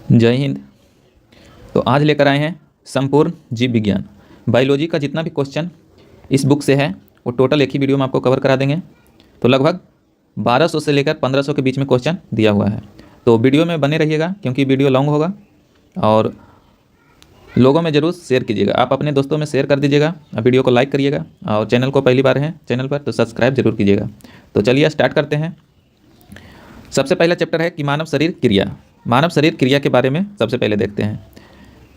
जय हिंद। तो आज लेकर आए हैं संपूर्ण जीव विज्ञान बायोलॉजी का जितना भी क्वेश्चन इस बुक से है वो टोटल एक ही वीडियो में आपको कवर करा देंगे। तो लगभग 1200 से लेकर 1500 के बीच में क्वेश्चन दिया हुआ है। तो वीडियो में बने रहिएगा क्योंकि वीडियो लॉन्ग होगा और लोगों में ज़रूर शेयर कीजिएगा। आप अपने दोस्तों में शेयर कर दीजिएगा, वीडियो को लाइक करिएगा और चैनल को पहली बार हैं चैनल पर तो सब्सक्राइब जरूर कीजिएगा। तो चलिए स्टार्ट करते हैं। सबसे पहला चैप्टर है कि मानव शरीर क्रिया। मानव शरीर क्रिया के बारे में सबसे पहले देखते हैं।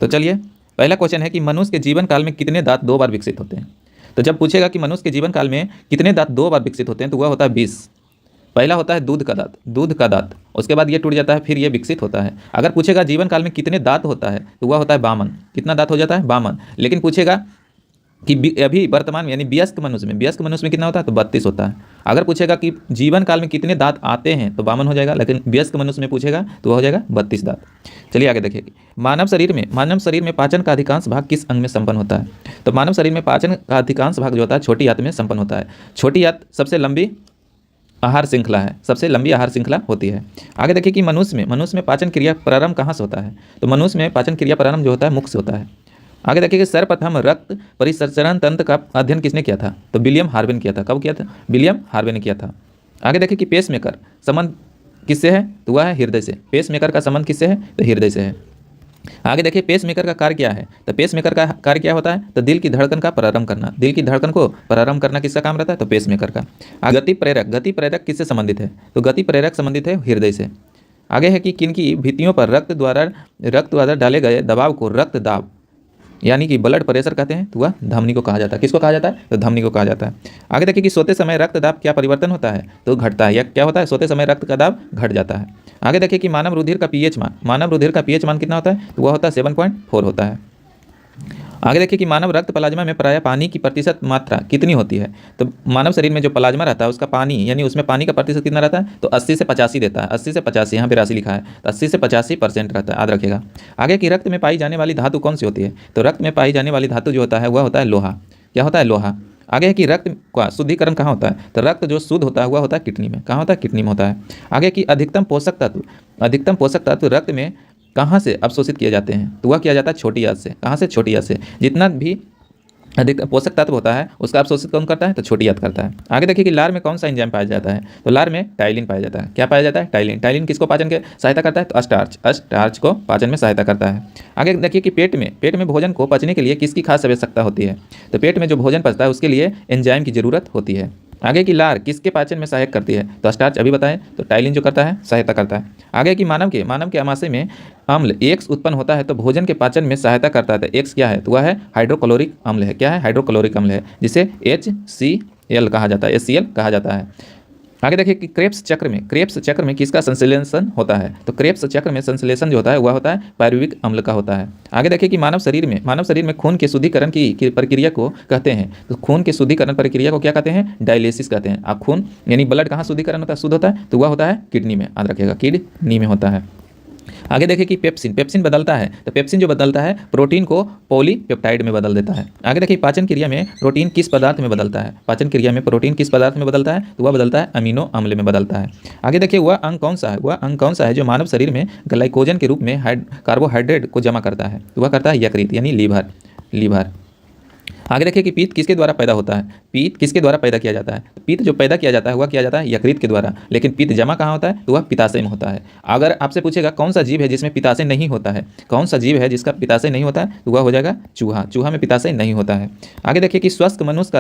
तो चलिए पहला क्वेश्चन है कि मनुष्य के जीवन काल में कितने दांत 2 बार विकसित होते हैं। तो जब पूछेगा कि मनुष्य के जीवन काल में कितने दांत 2 बार विकसित होते हैं तो वह होता है 20। पहला होता है दूध का दांत, उसके बाद ये टूट जाता है, फिर ये विकसित होता है। अगर पूछेगा जीवन काल में कितने दांत होता है तो वह होता है 52। कितना दांत हो जाता है? 52। लेकिन पूछेगा कि अभी वर्तमान में यानी वयस्क मनुष्य में कितना होता है तो 32 होता है। अगर पूछेगा कि जीवन काल में कितने दांत आते हैं तो 52 हो जाएगा, लेकिन वयस्क मनुष्य में पूछेगा तो वह हो जाएगा 32 दांत। चलिए आगे देखिए। मानव शरीर में पाचन का अधिकांश भाग किस अंग में संपन्न होता है। तो मानव शरीर में पाचन का अधिकांश भाग जो होता है छोटी आंत में संपन्न होता है। छोटी आंत सबसे लंबी आहार श्रृंखला है, सबसे लंबी आहार श्रृंखला होती है। आगे देखिए कि मनुष्य में पाचन क्रिया प्रारंभ कहाँ से होता है। तो मनुष्य में पाचन क्रिया प्रारंभ जो होता है मुख से होता है। आगे देखिए कि सर्वप्रथम रक्त परिसंचरण तंत्र का अध्ययन किसने किया था। तो विलियम हार्वे ने किया था। कब किया था? विलियम हार्वे ने किया था। आगे देखिए कि पेसमेकर संबंध किससे है तो वह है हृदय से। पेसमेकर का संबंध किससे है तो हृदय से है। आगे देखिए पेसमेकर का कार्य क्या है। तो पेसमेकर का कार्य क्या होता है तो दिल की धड़कन का प्रारंभ करना। दिल की धड़कन को प्रारंभ करना किसका काम रहता है तो पेसमेकर का। गति प्रेरक किससे संबंधित है तो गति प्रेरक संबंधित है हृदय से। आगे है कि किनकी भित्तियों पर रक्त द्वारा डाले गए दबाव को रक्त दाब यानी कि ब्लड प्रेशर कहते हैं तो वह धमनी को कहा जाता है। किसको कहा जाता है तो धमनी को कहा जाता है। आगे देखिए कि सोते समय रक्त दाब क्या परिवर्तन होता है तो घटता है। या क्या होता है सोते समय रक्त का दाब घट जाता है। आगे देखिए कि मानव रुधिर का पीएच मान कितना होता है तो वह होता है 7.4 होता है। आगे देखिए कि मानव रक्त प्लाज्मा में प्रायः पानी की प्रतिशत मात्रा कितनी होती है। तो मानव शरीर में जो प्लाज्मा रहता है उसका पानी यानी उसमें पानी का प्रतिशत कितना रहता है तो 80 से 85 देता है। 80 से 85, यहाँ पे राशि लिखा है तो 80 से 85% रहता है, याद रखिएगा। आगे कि रक्त में पाई जाने वाली धातु कौन सी होती है तो रक्त में पाई जाने वाली धातु जो होता है वह होता है लोहा। क्या होता है? लोहा। आगे है कि रक्त का शुद्धिकरण कहाँ होता है तो रक्त जो शुद्ध होता है वह होता है किडनी में। कहाँ होता है? किडनी में होता है। आगे कि अधिकतम पोषक तत्व रक्त में कहाँ से अवशोषित किए जाते हैं तो वह किया जाता है छोटी आंत से। कहाँ से? छोटी आंत से। जितना भी अधिक पोषक तत्व होता है उसका अवशोषित कौन करता है तो छोटी आंत करता है। आगे देखिए कि लार में कौन सा एंजाइम पाया जाता है तो लार में टाइलिन पाया जाता है। क्या पाया जाता है? टाइलिन किसको पाचन के सहायता करता है तो स्टार्च को पाचन में सहायता करता है। आगे देखिए कि पेट में भोजन को पचने के लिए किसकी खास आवश्यकता होती है तो पेट में जो भोजन पचता है उसके लिए एंजाइम की जरूरत होती है। आगे की लार किसके पाचन में सहायक करती है तो स्टार्च अभी बताएं तो टाइलिन जो करता है सहायता करता है। आगे की मानव के आमाशय में अम्ल एक्स उत्पन्न होता है तो भोजन के पाचन में सहायता करता है। तो एक्स क्या है तो वह है हाइड्रोक्लोरिक अम्ल है। क्या है? हाइड्रोक्लोरिक अम्ल है, जिसे HCl कहा जाता है, HCl कहा जाता है। आगे देखिए कि क्रेब्स चक्र में किसका संश्लेषण होता है तो क्रेब्स चक्र में संश्लेषण जो होता है वह होता है पायरुविक अम्ल का होता है। आगे देखिए कि मानव शरीर में खून के शुद्धिकरण की प्रक्रिया को कहते हैं तो खून के शुद्धिकरण प्रक्रिया को क्या कहते हैं? डायलिसिस कहते हैं। अब खून यानी ब्लड कहाँ शुद्धिकरण होता है शुद्ध होता है तो वह होता है किडनी में, याद रखिएगा किडनी में होता है। आगे देखिए कि पेप्सिन बदलता है तो पेप्सिन जो बदलता है प्रोटीन को पॉलीपेप्टाइड में बदल देता है। आगे देखिए पाचन क्रिया में प्रोटीन किस पदार्थ में बदलता है तो वह बदलता है अमीनो अम्ल में बदलता है। आगे देखिए वह अंग कौन सा है जो मानव शरीर में ग्लाइकोजन के रूप में कार्बोहाइड्रेट को जमा करता है तो वह करता है यकृत यानी लीवर। आगे देखिए कि पीत किसके द्वारा पैदा होता है पीत किसके द्वारा पैदा किया जाता है पीत जो पैदा किया जाता है वह किया जाता है यकृत के द्वारा, लेकिन पीत जमा कहाँ होता है तो वह पित्ताशय में होता है। अगर आपसे पूछेगा कौन सा जीव है जिसमें पित्ताशय नहीं होता है, कौन सा जीव है जिसका पित्ताशय नहीं होता है तो वह हो जाएगा चूहा में पित्ताशय नहीं होता है। आगे देखिए कि स्वस्थ मनुष्य का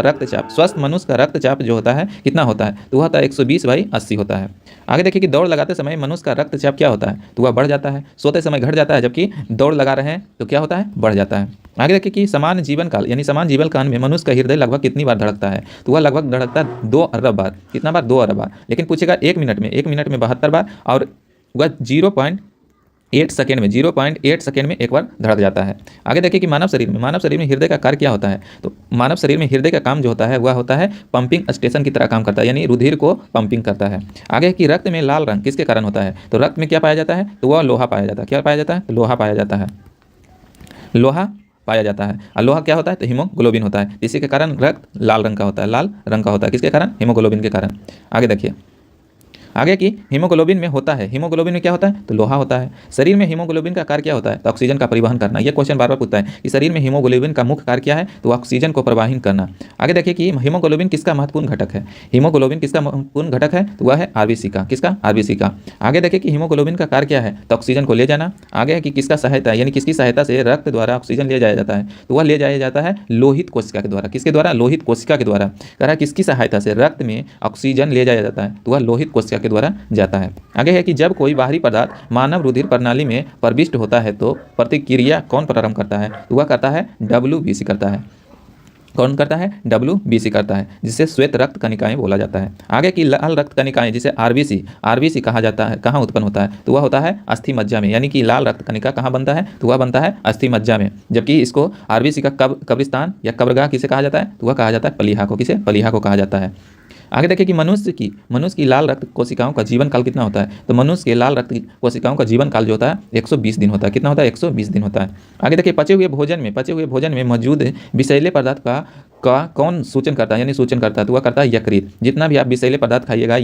रक्तचाप जो होता है कितना होता है तो वह होता है 120/80 होता है। आगे देखिए कि दौड़ लगाते समय मनुष्य का रक्तचाप क्या होता है तो वह बढ़ जाता है, सोते समय घट जाता है, जबकि दौड़ लगा रहे हैं तो क्या होता है बढ़ जाता है। आगे देखिए कि समान जीवन काल में मनुष्य का हृदय लगभग कितनी बार धड़कता है तो वह लगभग धड़कता है 2 अरब बार। कितना बार? 2 अरब बार। लेकिन पूछेगा 1 मिनट में 72 बार और वह 0.8 सेकेंड में एक बार धड़क जाता है। आगे देखिए कि मानव शरीर में हृदय का कार्य क्या होता है तो मानव शरीर में हृदय का काम जो होता है वह होता है पंपिंग स्टेशन की तरह काम करता है, यानी रुधिर को पंपिंग करता है। आगे कि रक्त में लाल रंग किसके कारण होता है तो रक्त में क्या पाया जाता है तो वह लोहा पाया जाता है। क्या पाया जाता है तो लोहा पाया जाता है। और लोहा क्या होता है तो हीमोग्लोबिन होता है। इसी के कारण रक्त लाल रंग का होता है, किसके कारण? हीमोग्लोबिन के कारण। आगे देखिए आगे कि हीमोग्लोबिन में होता है, हीमोग्लोबिन में क्या होता है तो लोहा होता है। शरीर में हीमोग्लोबिन का कार्य क्या होता है तो ऑक्सीजन का परिवहन करना। यह क्वेश्चन बार बार पूछता है कि शरीर में हीमोग्लोबिन का मुख्य कार्य क्या है तो ऑक्सीजन को परिवहन करना। आगे देखिए कि हीमोग्लोबिन किसका महत्वपूर्ण घटक है, हीमोग्लोबिन किसका महत्वपूर्ण घटक है तो वह है आरबीसी का, किसका आरबीसी का। आगे देखिए कि हीमोग्लोबिन का कार्य क्या है तो ऑक्सीजन को ले जाना। आगे है कि किसका सहायता यानी किसकी सहायता से रक्त द्वारा ऑक्सीजन ले जाया जाता है तो वह ले जाया जाता है लोहित कोशिका के द्वारा। किसके द्वारा लोहित कोशिका के द्वारा। कह रहा है किसकी सहायता से रक्त में ऑक्सीजन ले जाया जाता है तो वह लोहित कोशिका के द्वारा जाता है। आगे है कि जब कोई बाहरी पदार्थ मानव रुधिर प्रणाली में प्रविष्ट होता है तो प्रतिक्रिया कौन प्रारंभ करता है तो वह करता है WBC करता है। कौन करता है WBC करता है, जिसे श्वेत रक्त कणिकाएं बोला जाता है। आगे की लाल रक्त कणिकाएं जिसे आरबीसी कहा जाता है, कहाँ उत्पन्न होता है तो वह होता है अस्थि मज्जा में। यानी कि लाल रक्त कणिका कहाँ बनता है तो वह बनता है अस्थि मज्जा में। जबकि इसको आरबीसी का कब्रिस्तान या कब्रगाह किसे कहा जाता है तो वह कहा जाता है पलीहा को। किसे पलीहा को कहा जाता है। आगे देखिए कि मनुष्य की लाल रक्त कोशिकाओं का जीवन काल कितना होता है तो मनुष्य के लाल रक्त कोशिकाओं का जीवन काल जो होता है 120 दिन होता है। कितना होता है 120 दिन होता है। आगे देखिए पचे हुए भोजन में मौजूद विषैले पदार्थ का कौन सूचन करता है यानी सूचन करता है तो वह करता है यकृत। जितना भी आप विषैले पदार्थ खाइएगा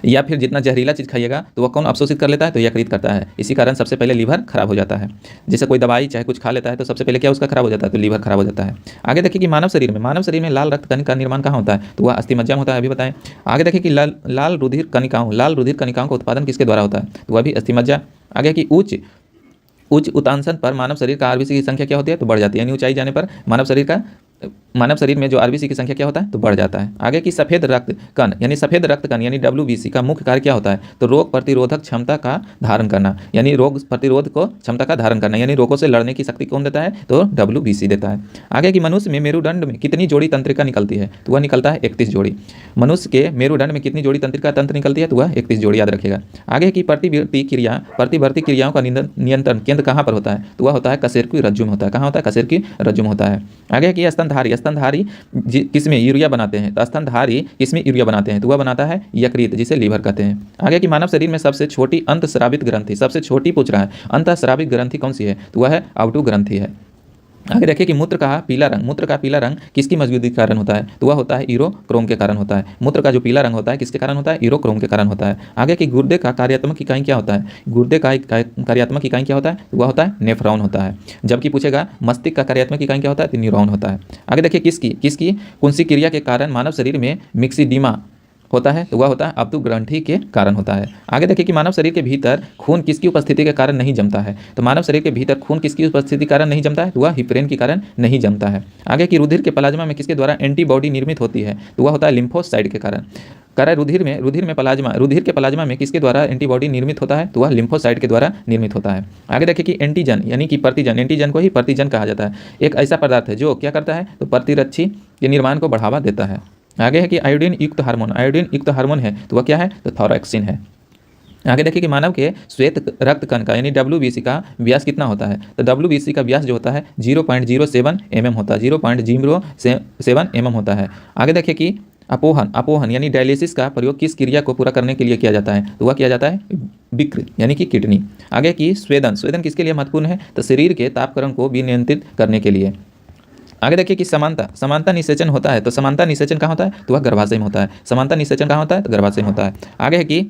या फिर जितना जहरीला चीज़ खाइएगा तो वह कौन अवशोषित कर लेता है तो यकृत करता है। इसी कारण सबसे पहले लीवर खराब हो जाता है। जैसे कोई दवाई चाहे कुछ खा लेता है तो सबसे पहले क्या उसका खराब हो जाता है तो लीवर खराब हो जाता है। आगे देखिए कि मानव शरीर में लाल रक्त कणिका का निर्माण कहाँ होता है तो वह अस्थि मज्जा में होता है, अभी बताएं। आगे देखिए कि लाल रुधिर कणिकाओं का उत्पादन किसके द्वारा होता है तो वह भी अस्थि मज्जा। आगे कि उच्च उतांशन पर मानव शरीर का आरबीसी की संख्या क्या होती है तो बढ़ जाती है। यानी ऊंचाई जाने पर मानव शरीर में जो आरबीसी की संख्या क्या होता है तो बढ़ जाता है। आगे की सफेद रक्त कण यानी WBC का मुख्य कार्य क्या होता है तो रोग प्रतिरोधक क्षमता का धारण करना। यानी रोग प्रतिरोध को क्षमता का धारण करना, यानी रोगों से लड़ने की शक्ति कौन देता है तो WBC देता है। आगे की मनुष्य में मेरुदंड में कितनी जोड़ी तंत्रिका निकलती है तो वह निकलता है 31 जोड़ी। मनुष्य के मेरुदंड में कितनी जोड़ी तंत्र निकलती है तो वह 31 जोड़ी, याद रखेगा। आगे की प्रतिवर्ती क्रियाओं का नियंत्रण केंद्र कहाँ पर होता है तो वह होता है कशेरुकी रज्जु में होता है। कहाँ होता है कशेरुकी रज्जु में होता है। आगे की स्तनधारी किसमें यूरिया बनाते हैं तो स्तनधारी किसमें यूरिया बनाते हैं तो वह बनाता है यकृत, जिसे लीवर कहते हैं। आगे की मानव शरीर में सबसे छोटी अंतःस्रावित ग्रंथि, सबसे छोटी पूछ रहा है अंतःस्रावित ग्रंथि कौन सी है तो वह है आउटू ग्रंथि है। आगे देखिए कि मूत्र का पीला रंग किसकी मौजूदगी के कारण होता है तो वह होता है यूरोक्रोम के कारण होता है। मूत्र का जो पीला रंग होता है किसके कारण होता है यूरोक्रोम के कारण होता है। आगे की गुर्दे का कार्यात्मक इकाई क्या होता है, गुर्दे का कार्यात्मक इकाई क्या होता है तो वह होता है नेफ्रॉन होता है। जबकि पूछेगा मस्तिष्क का कार्यात्मक इकाई क्या होता है तो न्यूरॉन होता है। आगे देखिए किसकी कौन सी क्रिया के कारण मानव शरीर में मिक्सिडीमा होता है तो वह होता है अब्दु ग्रंथि के कारण होता है। आगे देखिए कि मानव शरीर के भीतर खून किसकी उपस्थिति के कारण नहीं जमता है तो मानव शरीर के भीतर खून किसकी उपस्थिति के कारण नहीं जमता है तो वह हिप्रेन के कारण नहीं जमता है। आगे की रुधिर के प्लाज्मा में किसके द्वारा एंटीबॉडी निर्मित होती है तो वह होता है लिम्फोसाइट के कारण। कह रहा है रुधिर के प्लाज्मा में किसके द्वारा एंटीबॉडी निर्मित होता है तो वह लिम्फोसाइट के द्वारा निर्मित होता है। आगे देखिए कि एंटीजन यानी कि प्रतिजन, एंटीजन को ही प्रतिजन कहा जाता है। एक ऐसा पदार्थ है जो क्या करता है तो प्रतिरक्षी के निर्माण को बढ़ावा देता है। आगे है कि आयोडीन युक्त हार्मोन है तो वह क्या है तो थायरोक्सिन है। आगे देखिए कि मानव के श्वेत रक्त कण का यानी WBC का व्यास कितना होता है तो WBC का व्यास जो होता है 0.07 mm होता है, 0.07 mm होता है। आगे देखिए कि अपोहन यानी डायलिसिस का प्रयोग किस क्रिया को पूरा करने के लिए किया जाता है तो वह किया जाता है विकृ यानी कि किडनी। आगे की स्वेदन किसके लिए महत्वपूर्ण है तो शरीर के तापक्रम को भी नियंत्रित करने के लिए। आगे देखिए कि समानता निषेचन होता है तो समानता निषेचन कहाँ होता है तो वह गर्भाशय में होता है। समानता निषेचन कहाँ होता है तो गर्भाशय में होता है। आगे है कि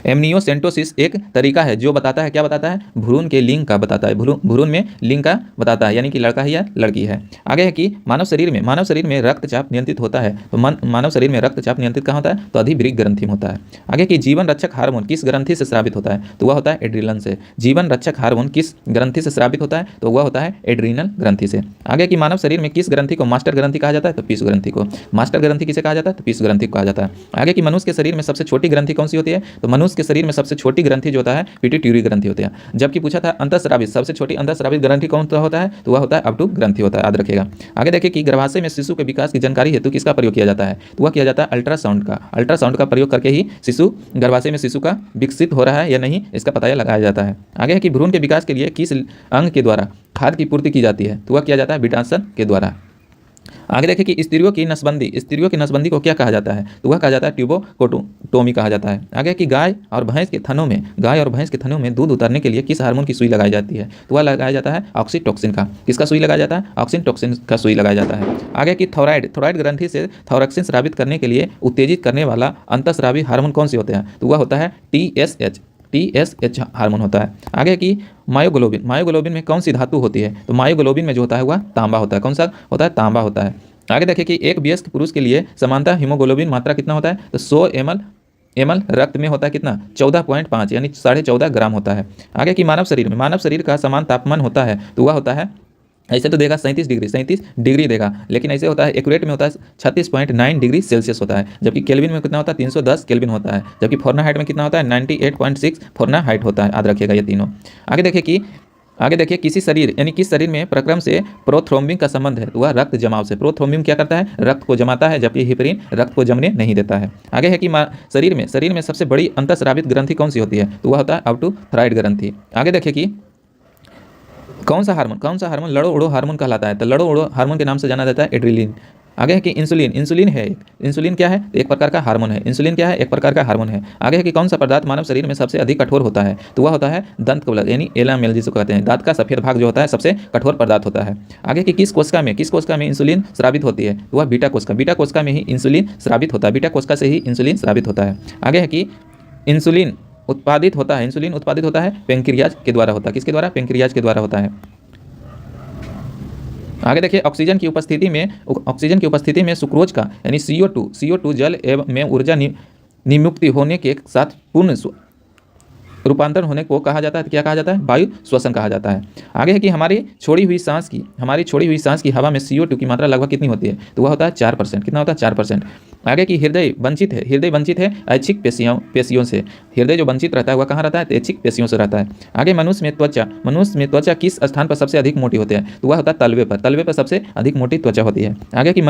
एमनियोसेंटोसिस एक तरीका है जो बताता है क्या बताता है भ्रूण के लिंग का बताता है, भ्रूण में लिंग का बताता है यानी कि लड़का है या लड़की है। आगे है कि मानव शरीर में रक्तचाप नियंत्रित होता है तो मानव शरीर में रक्तचाप नियंत्रित कहाँ होता है तो अधिवृक्क ग्रंथि में होता है। आगे कि जीवन रक्षक हार्मोन किस ग्रंथि से स्रावित होता है तो वह होता है एड्रिनल से। जीवन रक्षक हार्मोन किस ग्रंथि से स्रावित होता है तो वह होता है एड्रिनल ग्रंथि से। आगे कि मानव शरीर में किस ग्रंथि को मास्टर ग्रंथि कहा जाता है तो पिशु ग्रंथि को। मास्टर ग्रंथि किसे कहा जाता है तो पिशु ग्रंथि को कहा जाता है। आगे कि मनुष्य के शरीर में सबसे छोटी ग्रंथि कौन सी होती है तो मनुष्य के शरीर में सबसे छोटी ग्रंथि जो होता है पिट्यूटरी ग्रंथि होती है। जबकि पूछा था अंतःस्रावित सबसे छोटी अंतःस्रावित ग्रंथि कौन सा होता है तो वह होता है अब्दु ग्रंथि होता है, याद रखेगा। आगे देखिए कि गर्भाशय में शिशु के विकास की जानकारी हेतु किसका प्रयोग किया जाता है तो वह किया जाता है अल्ट्रासाउंड का प्रयोग करके ही गर्भाशय में शिशु का विकसित हो रहा है या नहीं इसका पता लगाया जाता है। आगे है कि भ्रूण के विकास के लिए किस अंग के द्वारा खाद्य की पूर्ति की जाती है तो वह किया जाता है बीटासन के द्वारा। आगे देखें कि स्त्रियों की नसबंदी को क्या कहा जाता है, तो वह कहा जाता है ट्यूबोकोटोमी कहा जाता है। आगे कि गाय और भैंस के थनों में दूध उतारने के लिए किस हार्मोन की सुई लगाई जाती है, तो वह लगाया जाता है ऑक्सीटोसिन का। किसका सुई लगाया जाता है, ऑक्सीटोसिन का सुई लगाया जाता है। आगे कि थोराइड ग्रंथि से थायरोक्सिन स्रावित करने के लिए उत्तेजित करने वाला अंतःस्रावी हार्मोन कौन से होते हैं, तो वह होता है TSH हार्मोन होता है। आगे कि मायोग्लोबिन में कौन सी धातु होती है, तो मायोग्लोबिन में जो होता है वह तांबा होता है। कौन सा होता है, तांबा होता है। आगे देखिए कि एक वयस्क पुरुष के लिए सामान्यतः हीमोग्लोबिन मात्रा कितना होता है, तो 100 ml रक्त में होता है कितना, 14.5 यानी 14.5 ग्राम होता है। आगे कि मानव शरीर का समान तापमान होता है, तो वह होता है, ऐसे तो देगा 37 डिग्री देगा, लेकिन ऐसे होता है एक्यूरेट में होता है 36.9 डिग्री सेल्सियस होता है। जबकि केल्विन में कितना होता है, 310 केल्विन होता है। जबकि फ़ारेनहाइट में कितना होता है, 98.6 फ़ारेनहाइट होता है। याद रखिएगा ये तीनों। आगे देखिए किस शरीर में प्रक्रम से प्रोथ्रोम्बिन का संबंध है, तो वह रक्त जमाव से। प्रोथ्रोम्बिन क्या करता है, रक्त को जमाता है, जबकि हिपरिन रक्त को जमने नहीं देता है। आगे है कि शरीर में सबसे बड़ी अंतःस्रावित ग्रंथि कौन सी होती है, तो वह होता है ऑब्टूथायरॉइड ग्रंथि। आगे देखिए कि कौन सा हार्मोन लड़ो उड़ो हार्मोन कहलाता है, तो लड़ो उड़ो हार्मोन के नाम से जाना जाता है एड्रेनलिन। आगे है कि इंसुलिन क्या है, एक प्रकार का हार्मोन है। इंसुलिन क्या है, एक प्रकार का हार्मोन है। आगे है कि कौन सा पदार्थ मानव शरीर में सबसे अधिक कठोर होता है, तो वह होता है दंत कवलक यानी एलामेल जिसको कहते हैं। दांत का सफेद भाग जो होता है सबसे कठोर पदार्थ होता है। आगे कि किस कोशिका में इंसुलिन स्रावित होती है, तो वह बीटा कोशिका में ही इंसुलिन स्रावित होता है। बीटा कोशिका से ही इंसुलिन स्रावित होता है। आगे है कि इंसुलिन उत्पादित होता है पेंक्रियाज के द्वारा होता है। किसके द्वारा, पेंक्रियाज के द्वारा होता है। आगे देखिए ऑक्सीजन की उपस्थिति में सुक्रोज का यानी CO2 जल में ऊर्जा निमुक्ति होने के साथ पूर्ण रूपांतरण होने को कहा जाता है, क्या कहा जाता है, वायु श्वसन कहा जाता है। आगे है कि हमारी छोड़ी हुई सांस की हवा में CO2 की मात्रा लगभग कितनी होती है, तो वह होता है 4%। कितना होता है, 4%। आगे कि हृदय वंचित है ऐच्छिक पेशियों से। हृदय जो वंचित रहता है वह कहाँ रहता है, ऐच्छिक पेशियों से रहता है। आगे मनुष्य में त्वचा किस स्थान पर सबसे अधिक मोटी होती है, तो वह होता है तलवे पर सबसे अधिक मोटी त्वचा होती है। आगे कि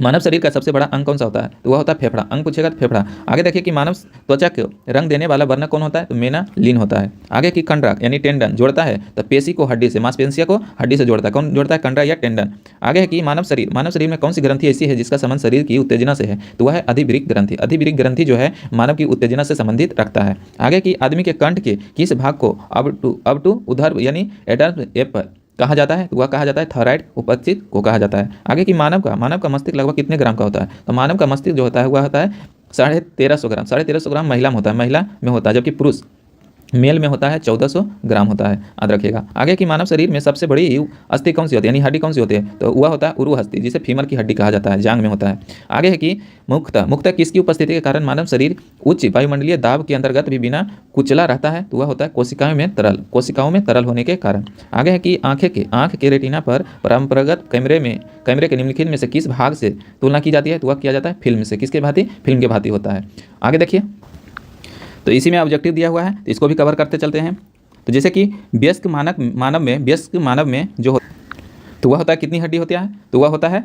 मानव शरीर का सबसे बड़ा अंग कौन सा होता है, तो वह होता है फेफड़ा। अंग पूछेगा तो फेफड़ा। आगे देखिए कि मानव त्वचा को रंग देने वाला वर्णक कौन होता है, तो मेलानिन होता है। आगे कि कंडरा यानी टेंडन जोड़ता है तो पेशी को हड्डी से, मांसपेशियों को हड्डी से जोड़ता है। कौन जोड़ता है, कंडरा या टेंडन। आगे है कि मानव शरीर में कौन सी ग्रंथि ऐसी है जिसका संबंध शरीर की उत्तेजना से है, तो वह है अधिवृक्क ग्रंथि। अधिवृक्क ग्रंथि जो है मानव की उत्तेजना से संबंधित रखता है। आगे कि आदमी के कंठ के किस भाग को अब टू उधर यानी एडर एप कहा जाता है, तो वह कहा जाता है थायराइड उपस्थित को कहा जाता है। आगे कि मानव का मस्तिष्क लगभग कितने ग्राम का होता है, तो मानव का मस्तिष्क जो होता है वह होता है 1350 ग्राम महिला में होता है, जबकि पुरुष मेल में होता है 1400 ग्राम होता है। याद रखिएगा। आगे कि मानव शरीर में सबसे बड़ी अस्थि कौन सी होती है, यानी हड्डी कौन सी होती है, तो वह होता है उरु हस्ती, जिसे फीमर की हड्डी कहा जाता है, जांग में होता है। आगे है कि मुख्यतः किसकी उपस्थिति के कारण मानव शरीर उच्च वायुमंडलीय दाब के अंतर्गत भी बिना कुचला रहता है, तो वह होता है कोशिकाओं में तरल होने के कारण। आगे है कि आंख के रेटिना पर परंपरागत कैमरे के निम्नलिखित में से किस भाग से तुलना की जाती है, तो वह किया जाता है फिल्म से। किसके भांति, फिल्म के भांति होता है। आगे देखिए तो इसी में ऑब्जेक्टिव दिया हुआ है, तो इसको भी कवर करते चलते हैं। तो जैसे कि वयस्क मानव में जो तो वह होता है कितनी हड्डी होती है, तो वह होता है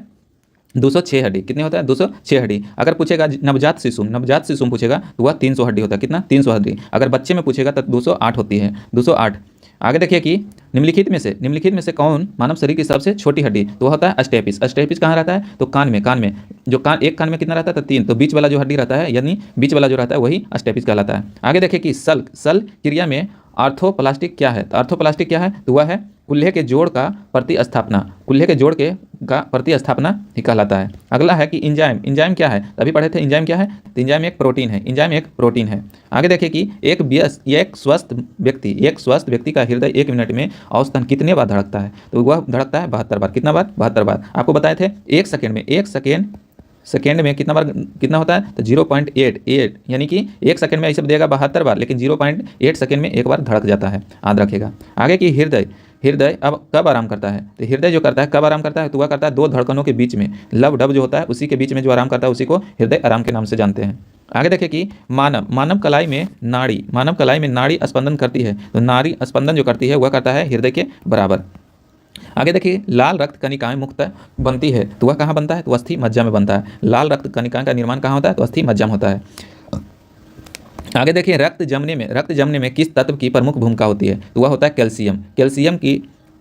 206 हड्डी। कितनी होता है, 206 हड्डी। अगर पूछेगा नवजात शिशु पूछेगा तो वह 300 हड्डी होता है। कितना, 300 हड्डी। अगर बच्चे में पूछेगा तो 208 होती है, 208। आगे देखिए कि निम्नलिखित में से कौन मानव शरीर की सबसे छोटी हड्डी, तो वह होता है अस्टेपिस। अस्टेपिस कहाँ रहता है, तो कान में जो एक कान में कितना रहता है, तो 3, तो बीच वाला जो हड्डी रहता है यानी बीच वाला जो रहता है वही अस्टेपिस कहलाता है। आगे देखिए कि सल क्रिया में आर्थोप्लास्टिक क्या है, तो आर्थोप्लास्टिक क्या है, तो वह है कुल्हे के जोड़ का प्रतिस्थापना ही कहलाता है। अगला है कि इंजाइम क्या है, अभी पढ़े थे इंजाइम क्या है, तो इंजाइम एक प्रोटीन है। आगे देखिए कि एक स्वस्थ व्यक्ति का हृदय 1 मिनट में औसतन कितने बार धड़कता है, तो वह धड़कता है 72 बार। कितना बार, 72 बार। आपको बताए थे 1 सेकेंड में कितना होता है, तो 0.88 यानी कि 1 सेकेंड में ऐसे देगा 72 बार, लेकिन 0.8 सेकेंड में एक बार धड़क जाता है। याद रखिएगा। आगे कि हृदय अब कब आराम करता है, तो हृदय जो करता है कब आराम करता है, तो वह करता है 2 धड़कनों के बीच में, लब डब जो होता है उसी के बीच में जो आराम करता है उसी को हृदय आराम के नाम से जानते हैं। आगे देखिए कि मानव कलाई में नाड़ी स्पंदन करती है, तो नाड़ी स्पंदन जो करती है वह करता है हृदय के बराबर। आगे देखिए लाल रक्त कणिकाएं मुख्यतः बनती है, तो वह कहाँ बनता है, तो अस्थि मज्जा में बनता है। लाल रक्त कणिकाएं का निर्माण कहाँ होता है, तो अस्थि मज्जा में होता है। आगे देखिए रक्त जमने में किस तत्व की प्रमुख भूमिका होती है, तो वह होता है कैल्शियम।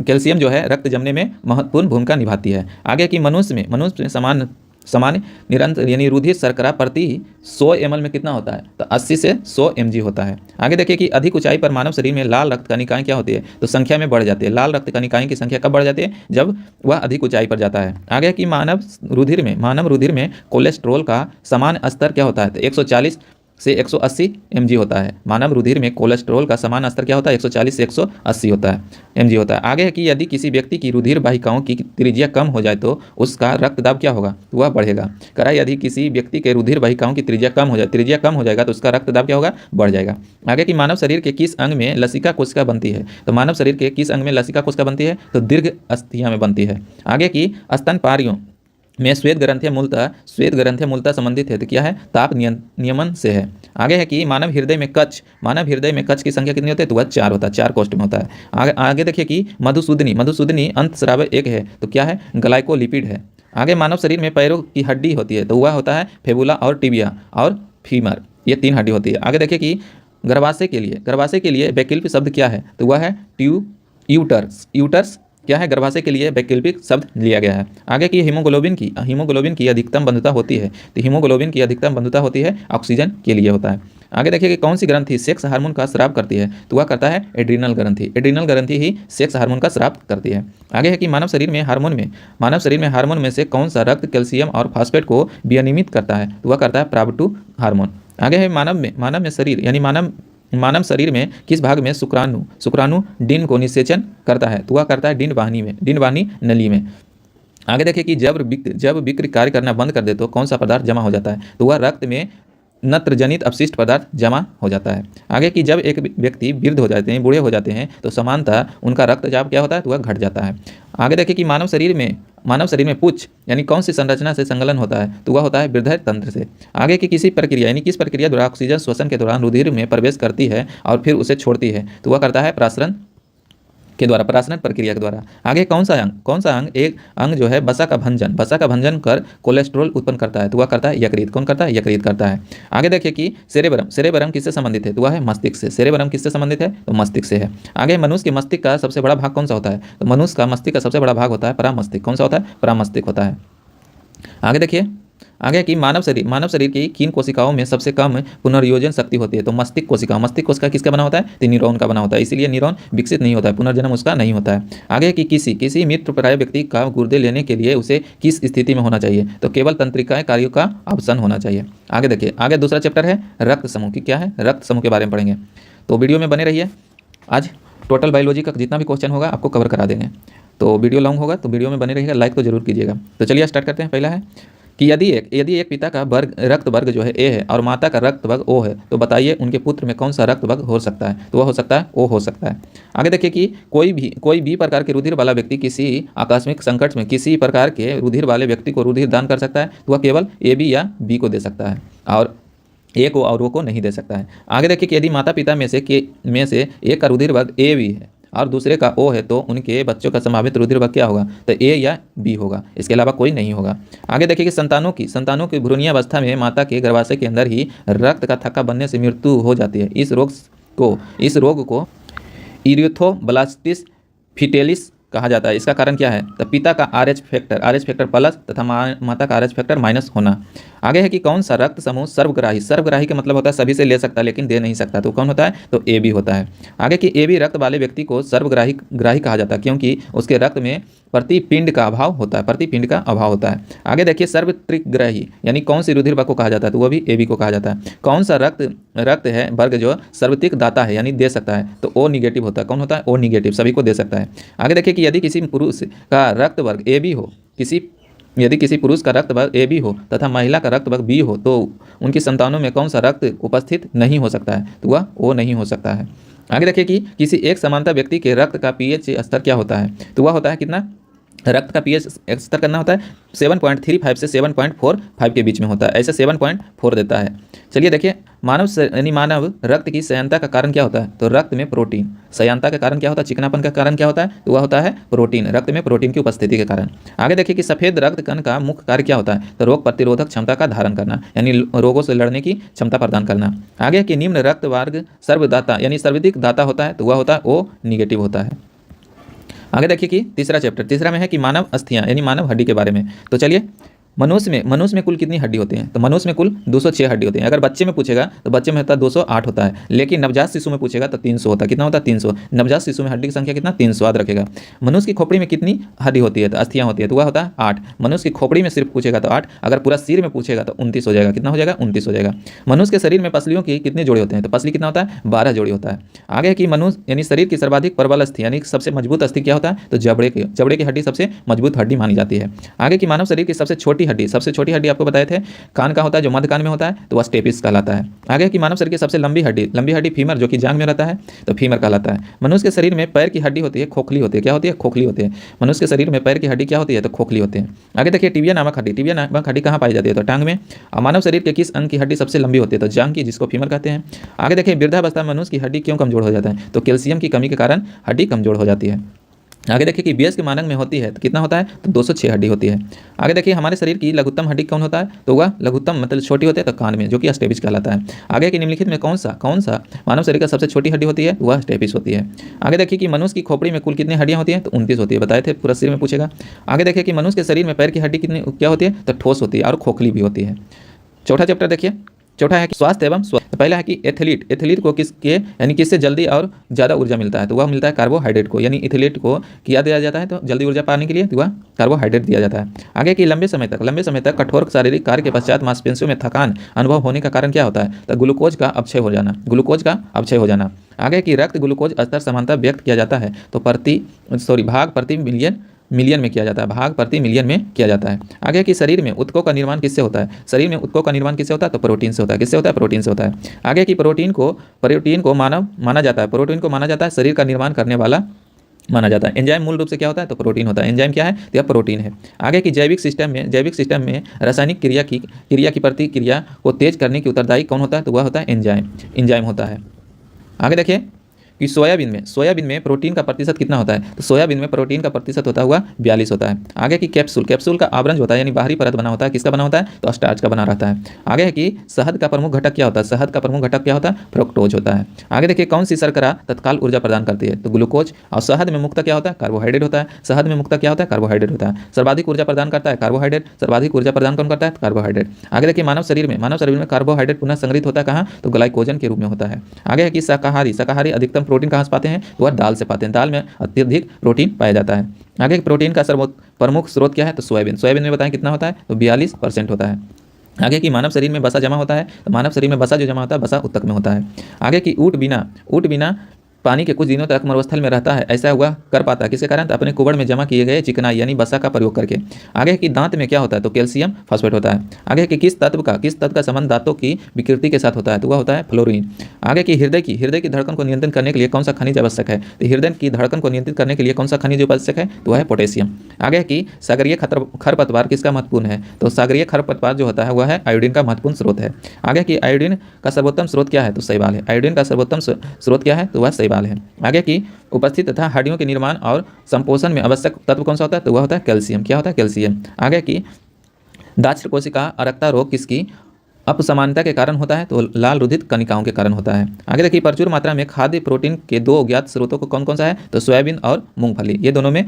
कैल्शियम जो है रक्त जमने में महत्वपूर्ण भूमिका निभाती है। आगे कि मनुष्य में सामान्य निरंतर यानी रुधिर शर्करा प्रति 100 ml में कितना होता है, तो 80 से 100 mg होता है। आगे देखिए कि अधिक ऊंचाई पर मानव शरीर में लाल रक्त कणिकाएं क्या होती है, तो संख्या में बढ़ जाती है। लाल रक्त कणिकाएं की संख्या कब बढ़ जाती है, जब वह अधिक ऊंचाई पर जाता है। आगे कि मानव रुधिर में कोलेस्ट्रॉल का समान स्तर क्या होता है, तो 140 से 180 mg होता है। मानव रुधिर में कोलेस्ट्रॉल का समान स्तर क्या होता है, 140 से 180 होता है mg होता है। आगे है कि यदि किसी व्यक्ति की रुधिर वाहिकाओं की त्रिज्या कम हो जाए तो उसका रक्तदाब क्या होगा, तो वह बढ़ेगा। करा यदि किसी व्यक्ति के रुधिर वाहिकाओं की त्रिज्या कम हो जाएगा तो उसका रक्तदाब क्या होगा, बढ़ जाएगा। आगे कि मानव शरीर के किस अंग में लसिका कोशिका बनती है, तो मानव शरीर के किस अंग में लसिका कोशिका बनती है, तो दीर्घ अस्थियां में बनती है। आगे की स्तनपारियों में श्वेत ग्रंथियां मूलतः संबंधित है, तो क्या है, ताप नियमन से है। आगे है कि मानव हृदय में कच्छ की संख्या कितनी होती है, तो वह 4 होता है, 4 कोष्ठ में होता है। आगे देखिए कि मधुसूदनी अंतस्राव एक है, तो क्या है, ग्लाइकोलिपिड है। आगे मानव शरीर में पैरों की हड्डी होती है, तो वह होता है फेबुला और टिबिया और फीमर, ये 3 हड्डी होती है। आगे देखिए कि गर्भाशय के लिए वैकल्पिक शब्द क्या है, तो वह है यूटर्स क्या है, गर्भाशय के लिए वैकल्पिक शब्द लिया गया है। आगे की हीमोग्लोबिन की अधिकतम बंधुता होती है, तो हीमोग्लोबिन की अधिकतम बंधुता होती है ऑक्सीजन के लिए होता है। आगे देखिए कि कौन सी ग्रंथि सेक्स हार्मोन का स्राव करती है, तो वह करता है एड्रीनल ग्रंथि ही सेक्स हार्मोन का स्राव करती है। आगे है कि मानव शरीर में हार्मोन में से कौन सा रक्त कैल्शियम और फास्फेट को विनियमित करता है, तो वह करता है प्राव2 हार्मोन। आगे है मानव शरीर में किस भाग में शुक्राणु डिन को निषेचन करता है, तो वह करता है डिन वाहिनी नली में। आगे देखिए कि जब विक्र कार्य करना बंद कर दे तो कौन सा पदार्थ जमा हो जाता है, तो वह रक्त में नत्रजनित अपशिष्ट पदार्थ जमा हो जाता है। आगे कि जब एक व्यक्ति वृद्ध हो जाते हैं, बूढ़े हो जाते हैं, तो समानतः उनका रक्तचाप क्या होता है, तो वह घट जाता है। आगे देखिए कि मानव शरीर में पुच्छ यानी कौन सी संरचना से संलग्न होता है, तो वह होता है हृदय तंत्र से। आगे की किस प्रक्रिया द्वारा ऑक्सीजन श्वसन के दौरान रुधिर में प्रवेश करती है और फिर उसे छोड़ती है, तो वह करता है प्रासरण प्रक्रिया के द्वारा। आगे कौन सा अंग एक अंग जो है वसा का भंजन कर कोलेस्ट्रॉल उत्पन्न करता है, तो वह करता है यकृत। कौन करता है, यकृत करता है। आगे देखिए कि सेरेबरम किससे संबंधित है, तो वह है मस्तिष्क से। सेरेबरम किससे संबंधित है, तो मस्तिष्क से है। आगे मनुष्य के मस्तिष्क का सबसे बड़ा भाग कौन सा होता है, तो मनुष्य का मस्तिष्क का सबसे बड़ा भाग होता है परामस्तिष्क। कौन सा होता है, परामस्तिष्क होता है। आगे देखिए कि मानव शरीर की किन कोशिकाओं में सबसे कम पुनर्योजन शक्ति होती है, तो मस्तिष्क कोशिका किसका बना होता है, तो न्यूरॉन का बना होता है। इसीलिए न्यूरॉन विकसित नहीं होता है, पुनर्जन्म उसका नहीं होता है। आगे कि किसी मृतप्राय व्यक्ति का गुर्दे लेने के लिए उसे किस स्थिति में होना चाहिए, तो केवल तंत्रिका कार्यों का अवसान होना चाहिए। आगे देखिए, आगे दूसरा चैप्टर है रक्त समूह की, क्या है, रक्त समूह के बारे में पढ़ेंगे, तो वीडियो में बने रहिए। आज टोटल बायोलॉजी का जितना भी क्वेश्चन होगा आपको कवर करा देंगे, तो वीडियो लॉन्ग होगा तो वीडियो में बने रहिएगा, लाइक तो जरूर कीजिएगा। तो चलिए स्टार्ट करते हैं। पहला है कि यदि एक पिता का रक्त वर्ग जो है ए है और माता का रक्त वर्ग ओ है, तो बताइए उनके पुत्र में कौन सा रक्त वर्ग हो सकता है, तो वह हो सकता है ओ हो सकता है। आगे देखिए कि कोई भी प्रकार के रुधिर वाला व्यक्ति किसी आकस्मिक संकट में किसी प्रकार के रुधिर वाले व्यक्ति को रुधिर दान कर सकता है, तो वह केवल ए बी या बी को दे सकता है और ए को और ओ को नहीं दे सकता है। आगे देखिए कि यदि माता पिता में से एक का रुधिर वर्ग ए बी है और दूसरे का ओ है, तो उनके बच्चों का संभावित रुधिर वर्ग क्या होगा, तो ए या बी होगा, इसके अलावा कोई नहीं होगा। आगे देखिए कि संतानों की भ्रूणीयावस्था में माता के गर्भाशय के अंदर ही रक्त का थक्का बनने से मृत्यु हो जाती है। इस रोग को इरिथ्रोब्लास्टिस फिटेलिस कहा जाता है। इसका कारण क्या है, तो पिता का RH फैक्टर प्लस तथा माता का RH फैक्टर माइनस होना। आगे है कि कौन सा रक्त समूह सर्वग्राही का मतलब होता है सभी से ले सकता है लेकिन दे नहीं सकता, तो कौन होता है, तो ए बी होता है। आगे कि ए बी रक्त वाले व्यक्ति को सर्वग्राही कहा जाता है क्योंकि उसके रक्त में प्रतिपिंड का अभाव होता है। आगे देखिए सर्वत्रिग्राही यानी कौन सी रुधिर वर्ग को कहा जाता है, तो वह भी ए बी को कहा जाता है। कौन सा रक्त है वर्ग जो सर्वत्रिक दाता है यानी दे सकता है, तो ओ निगेटिव होता है। कौन होता है, ओ निगेटिव, सभी को दे सकता है। आगे देखिए कि यदि किसी पुरुष का रक्त वर्ग ए बी हो यदि किसी पुरुष का रक्त वर्ग ए बी हो तथा महिला का रक्त वर्ग बी हो, तो उनकी संतानों में कौन सा रक्त उपस्थित नहीं हो सकता है, तो वह ओ नहीं हो सकता है। आगे देखिए कि किसी एक समानता व्यक्ति के रक्त का पीएच स्तर क्या होता है, तो वह होता है कितना, रक्त का पीएच स्तर करना होता है 7.35 से 7.45 के बीच में होता है, ऐसे 7.4 देता है। चलिए देखिए मानव रक्त की सयांता का कारण क्या होता है, तो रक्त में प्रोटीन, सयांता का कारण क्या होता है, चिकनापन का कारण क्या होता है, तो वह होता है प्रोटीन, रक्त में प्रोटीन की उपस्थिति के कारण। आगे देखिए कि सफेद रक्त कण का मुख्य कार्य क्या होता है, तो रोग प्रतिरोधक क्षमता का धारण करना यानी रोगों से लड़ने की क्षमता प्रदान करना। आगे कि निम्न रक्त वर्ग सर्वदाता यानी सर्वाधिक दाता होता है, तो वह होता है ओ निगेटिव होता है। आगे देखिए कि तीसरा चैप्टर, तीसरा में है कि मानव अस्थियां यानी मानव हड्डी के बारे में। तो चलिए, मनुष्य में कुल कितनी हड्डी होती हैं? तो मनुष्य में कुल 206 हड्डी होती हैं। अगर बच्चे में पूछेगा तो बच्चे में होता है 208 होता है, लेकिन नवजात शिशु में पूछेगा तो 300 होता है। कितना होता है? 300। नवजात शिशु में हड्डी की संख्या कितना? 300 याद रखेगा। मनुष्य की खोपड़ी में कितनी हड्डी होती है? तो अस्थियां होती है, तो वह होता है 8। मनुष्य की खोपड़ी में सिर्फ पूछेगा तो 8, अगर पूरा सिर में पूछेगा तो 29 हो जाएगा। कितना हो जाएगा? 29 हो जाएगा। मनुष्य के शरीर में पसलियों की कितने जोड़े होते हैं? तो पसली कितना होता है? 12 जोड़ी होता है। आगे कि मनुष्य यानी शरीर की सर्वाधिक प्रबल अस्थि यानी सबसे मजबूत अस्थि क्या होता है? तो जबड़े की हड्डी सबसे मजबूत हड्डी मानी जाती है। आगे की मानव शरीर की सबसे छोटी हड्डी आपको बताए थे कान का होता है, जो मध्य कान में होता है, तो वह स्टेपिस कहलाता है। आगे की मानव शरीर की सबसे लंबी हड्डी फीमर, जो कि जांघ में रहता है, तो फीमर कहलाता है। मनुष्य के शरीर में पैर की हड्डी होती है, खोखली होती है। क्या होती है? खोखली होती है। मनुष्य के शरीर में पैर की हड्डी क्या होती है? तो खोखली होती है। आगे देखिए टिबिया नामक हड्डी कहाँ पाई जाती है? तो टांग में। और मानव शरीर के किस अंग की हड्डी सबसे लंबी होती है? तो जांघ की, जिसको फीमर कहते हैं। आगे देखिए वृद्धावस्था में मनुष्य की हड्डी क्यों कमजोर हो जाता है? तो कैल्शियम की कमी के कारण हड्डी कमजोर हो जाती है। आगे देखिए कि वयस्क मानव में होती है तो कितना होता है? तो 206 हड्डी होती है। आगे देखिए हमारे शरीर की लघुत्तम हड्डी कौन होता है? तो वह लघुत्तम मतलब छोटी होती है, तो कान में, जो कि स्टेपिस कहलाता है। आगे की निम्नलिखित में कौन सा मानव शरीर का सबसे छोटी हड्डी होती है? वह स्टेपिस होती है। आगे देखिए कि मनुष्य की खोपड़ी में कुल कितनी हड्डियां होती हैं? तो 29 होती है, बताए थे, पूरा शरीर में पूछेगा। आगे देखिए कि मनुष्य के शरीर में पैर की हड्डी कितनी क्या होती है? तो ठोस होती है और खोखली भी होती है। चौथा चैप्टर देखिए, चौथा है कि स्वास्थ्य एवं स्वस्थ। पहला है कि एथलीट को किससे जल्दी और ज़्यादा ऊर्जा मिलता है? तो वह मिलता है कार्बोहाइड्रेट को, यानी एथलीट को क्या दिया जाता है? तो जल्दी ऊर्जा पाने के लिए वह कार्बोहाइड्रेट दिया जाता है। आगे कि लंबे समय तक कठोर शारीरिक कार्य के पश्चात मांसपेशियों में थकान अनुभव होने का कारण क्या होता है? तो ग्लूकोज का अपक्षय हो जाना। आगे कि रक्त ग्लूकोज स्तर समानता व्यक्त किया जाता है तो भाग प्रति मिलियन में किया जाता है, भाग प्रति मिलियन में किया जाता है। आगे कि शरीर में ऊतकों का निर्माण किससे होता है? शरीर में ऊतकों का निर्माण किससे होता है? तो प्रोटीन से होता है। किससे होता है? प्रोटीन से होता है। आगे कि प्रोटीन को मानव माना जाता है, प्रोटीन को माना जाता है शरीर का निर्माण करने वाला माना जाता है। एंजाइम मूल रूप से क्या होता है? तो प्रोटीन होता है। एंजाइम क्या है? तो यह प्रोटीन है। आगे की जैविक सिस्टम में रासायनिक क्रिया की प्रतिक्रिया को तेज करने की उत्तरदायी कौन होता है? तो वह होता है एंजाइम होता है। आगे देखिए कि सोयाबीन में प्रोटीन का प्रतिशत कितना होता है? तो सोयाबीन में प्रोटीन का प्रतिशत होता हुआ 42 होता है। आगे की कैप्सूल का आवरण होता है, यानी बाहरी परत बना होता है, किसका बना होता है? तो स्टार्च का बना रहता है। आगे है कि शहद का प्रमुख घटक क्या होता है? शहद का प्रमुख घटक क्या होता है? फ्रुक्टोज होता है। आगे देखिए कौन सी शर्करा तत्काल ऊर्जा प्रदान करती है? तो ग्लूकोज। और शहद में मुक्त क्या होता है? कार्बोहाइड्रेट होता है। शहद में मुक्त क्या होता है? कार्बोहाइड्रेट होता है। सर्वाधिक ऊर्जा प्रदान करता है कार्बोहाइड्रेट। सर्वाधिक ऊर्जा प्रदान कौन करता है? कार्बोहाइड्रेट। आगे देखिए मानव शरीर में कार्बोहाइड्रेट पुनः संग्रहित होता है कहाँ? तो ग्लाइकोजन के रूप में होता है। आगे है कि शाकाहारी अधिकतम प्रोटीन कहाँ से पाते हैं? वह दाल से पाते हैं। दाल में अत्यधिक प्रोटीन पाया जाता है। आगे प्रोटीन का प्रमुख स्रोत क्या है? तो सोयाबीन में बताएं कितना होता है? तो 42% होता है। आगे की मानव शरीर में वसा जमा होता है, तो मानव शरीर में वसा जो जमा होता है वसा ऊतक में होता है। आगे की ऊँट बिना पानी के कुछ दिनों तक मरुस्थल में रहता है, ऐसा हुआ कर पाता है किसके कारण? तो अपने कुबड़ में जमा किए गए चिकनाई यानी वसा का प्रयोग करके। आगे की दांत में क्या होता है? तो कैल्शियम फॉस्फेट होता है। आगे की किस तत्व का संबंध दांतों की विकृति के साथ होता है? तो वह होता है फ्लोरीन। आगे की हृदय की धड़कन को नियंत्रित करने के लिए कौन सा खनिज आवश्यक है? तो हृदय की धड़कन को नियंत्रित करने के लिए कौन सा खनिज आवश्यक है? तो वह है पोटेशियम। आगे की सागरीय खरपतवार किसका महत्वपूर्ण है? तो सागरीय खरपतवार जो होता है वह है आयोडीन का महत्वपूर्ण स्रोत है। आगे की आयोडीन का सर्वोत्तम स्रोत क्या है? तो शैवाल है। आयोडीन का सर्वोत्तम स्रोत क्या है? तो वह शैवाल है। आगे की उपस्थित तथा हड्डियों के निर्माण और संपोषण में आवश्यक तत्व कौन सा होता है? तो वह होता है कैल्शियम। क्या होता है? कैल्शियम। आगे की दाक्षर कोशिका अरक्ता रोग किसकी अपसमानता के कारण होता है? तो लाल रुधिर कणिकाओं के कारण होता है। आगे देखिए प्रचुर मात्रा में खाद्य प्रोटीन के 2 अज्ञात स्रोतों को कौन सा है? तो सोयाबीन और मूंगफली, ये दोनों में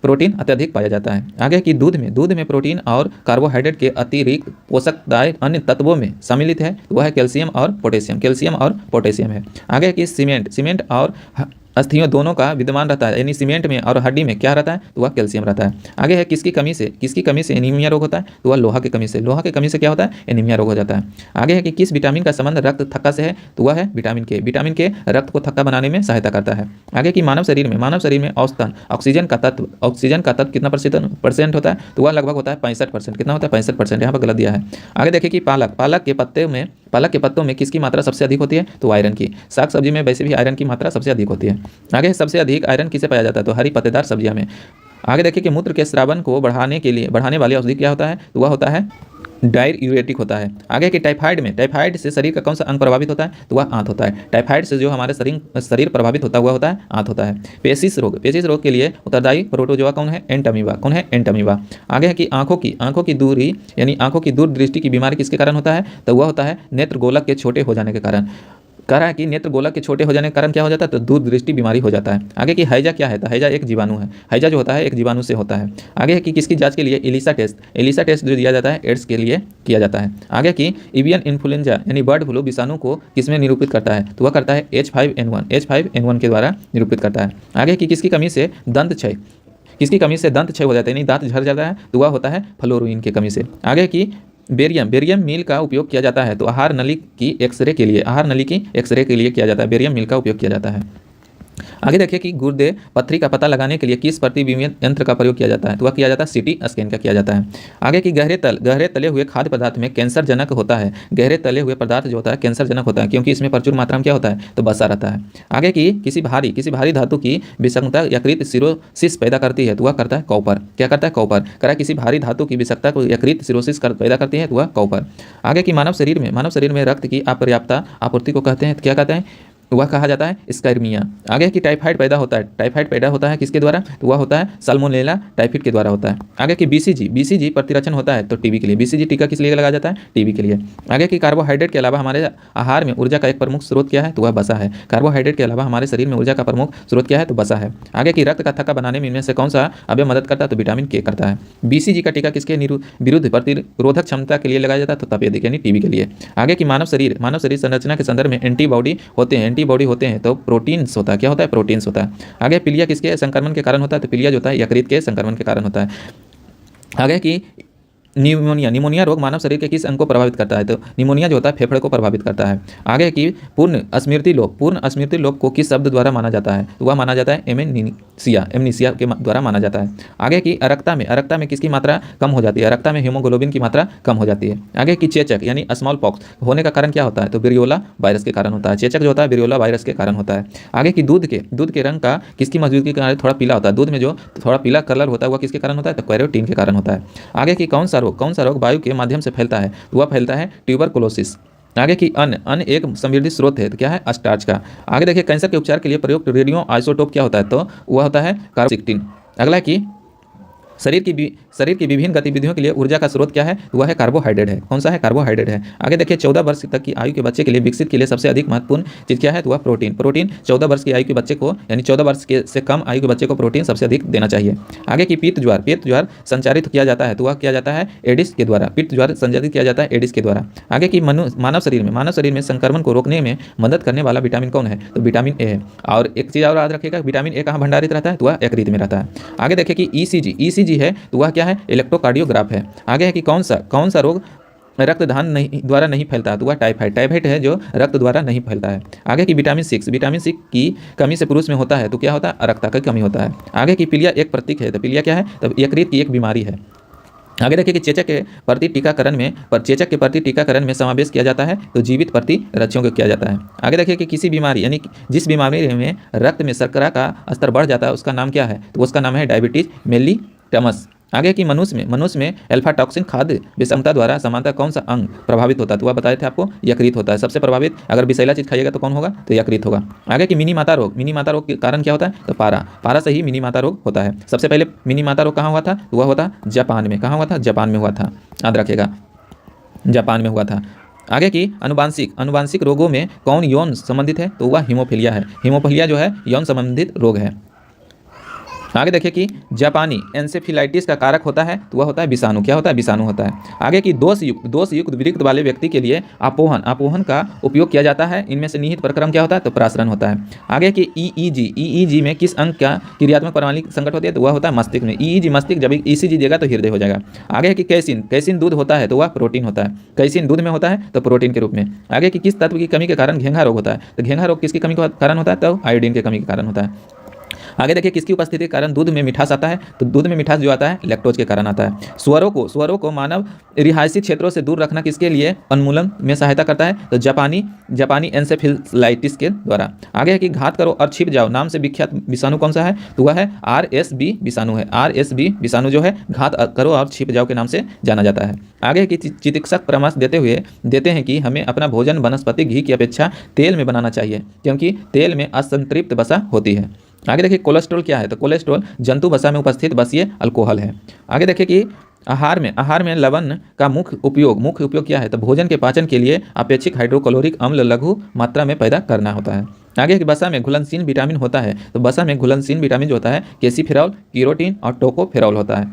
प्रोटीन अत्यधिक पाया जाता है। आगे की दूध में प्रोटीन और कार्बोहाइड्रेट के अतिरिक्त पोषकदायक अन्य तत्वों में सम्मिलित है, वह है कैल्शियम और पोटेशियम है। आगे की सीमेंट और अस्थियों दोनों का विद्यमान रहता है, यानी सीमेंट में और हड्डी में क्या रहता है? तो वह कैल्शियम रहता है। आगे है किसकी कमी से एनीमिया रोग होता है? तो वह लोहा की कमी से क्या होता है? एनीमिया रोग हो जाता है। आगे है कि किस विटामिन का संबंध रक्त थक्का से है? तो वह है विटामिन के रक्त को थक्का बनाने में सहायता करता है। आगे की मानव शरीर में औसतन ऑक्सीजन का तत्व कितना परसेंट होता है? तो वह लगभग होता है 65%। कितना होता है? 65%। यहाँ पर गलत दिया है। आगे देखिए कि पालक के पत्तों में किसकी मात्रा सबसे अधिक होती है? तो आयरन की। साग सब्जी में वैसे भी आयरन की मात्रा सबसे अधिक होती है। आगे सबसे अधिक आयरन किसे पाया जाता है? तो हरी पत्तेदार सब्जियां में। आगे देखिए कि मूत्र के स्रावन को बढ़ाने वाली औषधि क्या होता है? तो वह होता है डाययूरेटिक होता है। आगे की टाइफाइड से शरीर का कौन सा अंग प्रभावित होता है? तो वह आंत होता है। टाइफाइड से जो हमारे शरीर प्रभावित होता है आंत होता है। पेशिश रोग के लिए उत्तरदायी प्रोटोजोआ कौन है? एंटमीबा। आगे है कि आंखों की दूरी यानी आंखों की दूरदृष्टि की बीमारी किसके कारण होता है? तो वह होता है नेत्र गोलक के छोटे हो जाने के कारण। कह रहा है कि नेत्र गोलक के छोटे हो जाने के कारण क्या हो जाता है, तो दूरदृष्टि बीमारी हो जाता है। आगे की हैजा क्या है, तो हैजा एक जीवाणु है, हैजा जो होता है एक जीवाणु से होता है। आगे है कि किसकी जांच के लिए एलिसा टेस्ट जो दिया जाता है एड्स के लिए किया जाता है। आगे की एवियन इन्फ्लुएंजा यानी बर्ड फ्लू विषाणु को किसमें निरूपित करता है, तो वह करता है H5N1 के द्वारा निरूपित करता है। आगे की किसकी कमी से दंत क्षय हो जाता है, यानी दांत झड़ जाता है, तो वह होता है फ्लोरीन की कमी से। आगे की बेरियम मील का उपयोग किया जाता है, तो आहार नली की एक्सरे के लिए किया जाता है, बेरियम मील का उपयोग किया जाता है। आगे देखिए कि गुर्दे पत्थरी का पता लगाने के लिए किस प्रतिबिंब यंत्र का प्रयोग किया जाता है, तो वह किया जाता है सीटी स्कैन का किया जाता है। आगे की गहरे तले हुए खाद्य पदार्थ में कैंसर जनक होता है, गहरे तले हुए पदार्थ जो होता है कैंसर जनक होता है, क्योंकि इसमें प्रचुर मात्रा में क्या होता है, तो वसा रहता है। आगे की किसी भारी धातु की विषमता यकृत सिरोसिस पैदा करती है, तो वह करता है कॉपर। क्या करता है, कॉपर। करा किसी भारी धातु की विषमता को यकृत सिरोसिस पैदा करती है, तो वह कॉपर। आगे की मानव शरीर में रक्त की अपर्याप्तता आपूर्ति को कहते हैं, तो क्या कहते हैं, वह कहा जाता है स्कर्मिया। आगे की टाइफाइड पैदा होता है किसके द्वारा, तो वह होता है साल्मोनेला टाइफाइड के द्वारा होता है। आगे की बीसीजी प्रतिरक्षण होता है, तो टीबी के लिए। बीसीजी टीका किस लिए लगाया जाता है, टीबी के लिए। आगे की कार्बोहाइड्रेट के अलावा हमारे आहार में ऊर्जा का एक प्रमुख स्रोत क्या है, तो वह वसा है। कार्बोहाइड्रेट के अलावा हमारे शरीर में ऊर्जा का प्रमुख स्रोत क्या है, तो वसा है। आगे की रक्त का थक्का बनाने में इनमें से कौन सा अवयव मदद करता है, तो विटामिन के करता है। बीसीजी का टीका किसके विरुद्ध प्रतिरोधक क्षमता के लिए लगाया जाता है, तो तपेदिक यानी टीबी के लिए। आगे की मानव शरीर संरचना के संदर्भ में एंटीबॉडी होते हैं, तो प्रोटीन्स होता है। क्या होता है, प्रोटीन्स होता है। आगे पीलिया किसके संक्रमण के कारण होता है, तो पीलिया जो होता है यकृत के संक्रमण के कारण होता है। आगे की निमोनिया रोग मानव शरीर के किस अंग को प्रभावित करता है, तो निमोनिया जो होता है फेफड़े को प्रभावित करता है। आगे की पूर्ण स्मृति लोप को किस शब्द द्वारा माना जाता है, तो वह माना जाता है एमनीसिया के द्वारा माना जाता है। आगे की अरक्ता में किसकी मात्रा कम हो जाती है, अरक्ता में हीमोग्लोबिन की मात्रा कम हो जाती है। आगे की चेचक यानी स्मॉल पॉक्स होने का कारण क्या होता है, तो विरियोला वायरस के कारण होता है। चेचक जो होता है विरियोला वायरस के कारण होता है। आगे की दूध के रंग का किसकी मौजूदगी के कारण थोड़ा पीला होता है, दूध में जो थोड़ा पीला कलर होता है वह किसके कारण होता है, तो कैरोटीन के कारण होता है। आगे की कौन सा रोग वायु के माध्यम से फैलता है, वह फैलता है ट्यूबरकुलोसिस। आगे की अन्न एक समृद्धि स्रोत है, तो क्या है, स्टार्च का। आगे देखिए कैंसर के उपचार के लिए प्रयुक्त रेडियो आइसोटोप क्या होता है, तो वह होता है कार्बोक्सिक्टिन। अगला की शरीर की विभिन्न गतिविधियों के लिए ऊर्जा का स्रोत क्या है, वह है कार्बोहाइड्रेट है। कौन सा है, कार्बोहाइड्रेट है। आगे देखिए 14 वर्ष तक की आयु के बच्चे के लिए विकसित के लिए सबसे अधिक महत्वपूर्ण चीज़ क्या है, तो वह प्रोटीन 14 वर्ष की आयु के बच्चे को यानी 14 वर्ष से कम आयु के बच्चे को प्रोटीन सबसे अधिक देना चाहिए। आगे की पित्त ज्वार संचारित किया जाता है, तो वह किया जाता है एडिस के द्वारा। पित्त ज्वार संचारित किया जाता है एडिस के द्वारा। आगे की मानव शरीर में संक्रमण को रोकने में मदद करने वाला विटामिन कौन है, तो विटामिन ए है। और एक चीज़ और याद रखिएगा, विटामिन ए कहाँ भंडारित रहता है, तो वह यकृत में रहता है। आगे देखिए कि ईसीजी है, तो वह क्या है, इलेक्ट्रोकार्डियोग्राफ है। आगे है कि कौन सा रोग रक्तदान द्वारा नहीं फैलता, तो वह टाइफाइड है जो रक्त द्वारा नहीं फैलता है। आगे की विटामिन 6 की कमी से पुरुष में होता है, तो क्या होता है, अरक्ता की कमी होता है। आगे की पीलिया एक प्रतीक है, तो पीलिया क्या है, तो यकृत की एक बीमारी है। आगे देखिए कि चेचक के प्रति टीकाकरण में समावेश किया जाता है, तो जीवित प्रतिरक्षकों को किया जाता है। आगे देखिए कि किसी बीमारी यानी जिस बीमारी में रक्त में शर्करा का स्तर बढ़ जाता है उसका नाम क्या है, तो उसका नाम है डायबिटीज मेलिटमस। आगे की मनुष्य में अल्फा टॉक्सिन खाद्य विषमता द्वारा समानता कौन सा अंग प्रभावित होता है, तो वह बताए थे आपको यकृत होता है। सबसे प्रभावित अगर विषैला चीज खाइएगा तो कौन होगा, तो यकृत होगा। आगे की मिनी माता रोग के कारण क्या होता है, तो पारा से ही मिनी माता रोग होता है। सबसे पहले मिनी माता रोग कहाँ हुआ था, तो वह हुआ जापान में। कहाँ हुआ था, जापान में हुआ था, याद रखिएगा, जापान में हुआ था। आगे की अनुवांशिक रोगों में कौन यौन संबंधित है, तो वह हीमोफीलिया है। हीमोफीलिया जो है यौन संबंधित रोग है। आगे देखिए कि जापानी एन्सेफेलाइटिस का कारक होता है, तो वह होता है विषाणु। क्या होता है, विषाणु होता है। आगे की दोष युक्त विरक्त वाले व्यक्ति के लिए आपोहन का उपयोग किया जाता है। इनमें से निहित प्रक्रम क्या होता है, तो प्रासरण होता है। आगे की ईईजी में किस अंग का क्रियात्मक प्रणाली संकट होती है, तो वह होता है मस्तिष्क में। ईईजी मस्तिष्क, जब ईसीजी देगा तो हृदय हो जाएगा। आगे की कैसीन दूध होता है, तो वह प्रोटीन होता है। कैसीन दूध में होता है, तो प्रोटीन के रूप में। आगे की किस तत्व की कमी के कारण घेंघा रोग होता है, तो घेंघा रोग किसकी कमी के कारण होता है, तो आयोडीन की कमी के कारण होता है। आगे देखिए किसकी उपस्थिति के कारण दूध में मिठास आता है, तो दूध में मिठास जो आता है लैक्टोज के कारण आता है। स्वरों को मानव रिहायशी क्षेत्रों से दूर रखना किसके लिए उन्मूलन में सहायता करता है, तो जापानी एन्सेफेलाइटिस के द्वारा। आगे है कि घात करो और छिप जाओ नाम से विख्यात विषाणु कौन सा है, तो वह है RSV विषाणु है। RSV विषाणु जो है घात करो और छिप जाओ के नाम से जाना जाता है। आगे की चिकित्सक परामर्श देते हैं कि हमें अपना भोजन वनस्पति घी की अपेक्षा तेल में बनाना चाहिए, क्योंकि तेल में असंतृप्त वसा होती है। आगे देखिए कोलेस्ट्रॉल क्या है, तो कोलेस्ट्रॉल जंतु वसा में उपस्थित वसीय अल्कोहल है। आगे देखिए कि आहार में लवण का मुख्य उपयोग क्या है? तो भोजन के पाचन के लिए अपेक्षित हाइड्रोक्लोरिक अम्ल लघु मात्रा में पैदा करना होता है। आगे की वसा में घुलनशील विटामिन होता है, तो वसा में घुलनशील विटामिन जो होता है कैल्शिफेरॉल, कीरोटिन और टोकोफेरॉल होता है।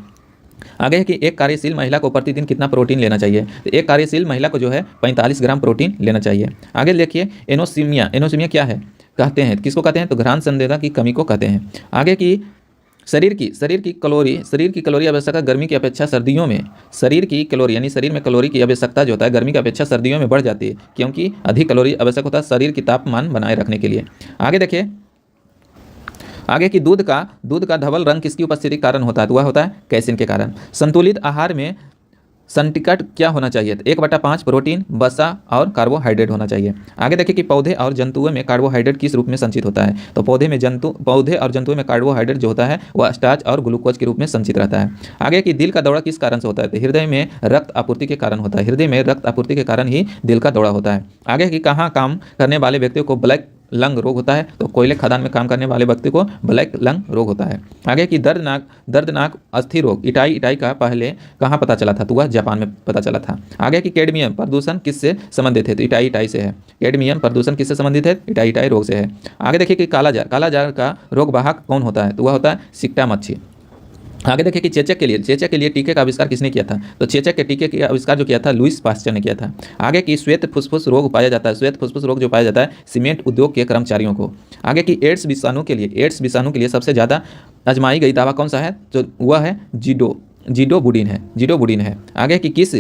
आगे है कि एक कार्यशील महिला को प्रतिदिन कितना प्रोटीन लेना चाहिए? तो एक कार्यशील महिला को जो है 45 ग्राम प्रोटीन लेना चाहिए। आगे देखिए एनोसीमिया क्या है कहते हैं, किसको कहते हैं? तो घ्राण संवेदना की कमी को कहते हैं। आगे की शरीर की कैलोरी आवश्यकता गर्मी की अपेक्षा सर्दियों में शरीर में कैलोरी की आवश्यकता जो होता है गर्मी की अपेक्षा सर्दियों में बढ़ जाती है, क्योंकि अधिक कैलोरी आवश्यक होता है शरीर की तापमान बनाए रखने के लिए। आगे देखिए आगे की दूध का धवल रंग किसकी उपस्थिति के कारण होता है? तो वह होता है कैसिन के कारण। संतुलित आहार में संटिकट क्या होना चाहिए? तो 1/5 प्रोटीन, वसा और कार्बोहाइड्रेट होना चाहिए। आगे देखिए कि पौधे और जंतुओं में कार्बोहाइड्रेट किस रूप में संचित होता है? तो पौधे और जंतुओं में कार्बोहाइड्रेट जो होता है वह स्टार्च और ग्लूकोज के रूप में संचित रहता है। आगे कि दिल का दौरा किस कारण से होता है? तो हृदय में रक्त आपूर्ति के कारण होता है। हृदय में रक्त आपूर्ति के कारण ही दिल का दौरा होता है। आगे कि कहाँ काम करने वाले व्यक्तियों को ब्लैक लंग रोग होता है? तो कोयले खदान में काम करने वाले व्यक्ति को ब्लैक लंग रोग होता है। आगे की दर्दनाक अस्थि रोग इटाई का पहले कहाँ पता चला था? तो वह जापान में पता चला था। आगे की कैडमियम प्रदूषण किससे संबंधित है? तो इटाई से है। कैडमियम प्रदूषण किससे संबंधित है? इटाई रोग से है। आगे देखिए कि कालाजार का रोग वाहक कौन होता है? तो वह होता है सिक्टा मच्छी। आगे देखिए कि चेचक के लिए टीके का आविष्कार किसने किया था? तो चेचक के टीके का आविष्कार जो किया था लुईस पास्चर ने किया था। आगे की श्वेत फुसफुस रोग पाया जाता है। श्वेत फुसफुस रोग जो पाया जाता है सीमेंट उद्योग के कर्मचारियों को। आगे की एड्स विषाणु के लिए सबसे ज़्यादा आजमाई गई दवा कौन सा है? तो वह है जीडोबुडिन है। आगे की किस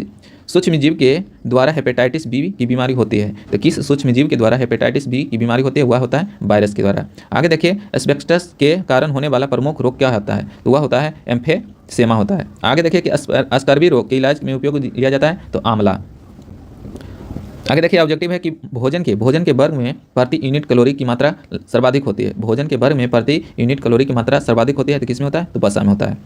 सूक्ष्म जीव के द्वारा हेपेटाइटिस बी की बीमारी होती है? तो किस सूक्ष्म जीव के द्वारा हेपेटाइटिस बी की बीमारी होती है? वह होता है वायरस के द्वारा। आगे देखिए एस्बेस्टस के कारण होने वाला प्रमुख रोग क्या होता है? तो वह होता है एम्फेसेमा होता है। आगे देखिए कि स्कर्वी रोग के इलाज में उपयोग लिया जाता है तो आंवला। आगे देखिए ऑब्जेक्टिव है कि भोजन के वर्ग में प्रति यूनिट कैलोरी की मात्रा सर्वाधिक होती है। भोजन के वर्ग में प्रति यूनिट कैलोरी की मात्रा सर्वाधिक होती है तो किस में होता है? तो वसा में होता है।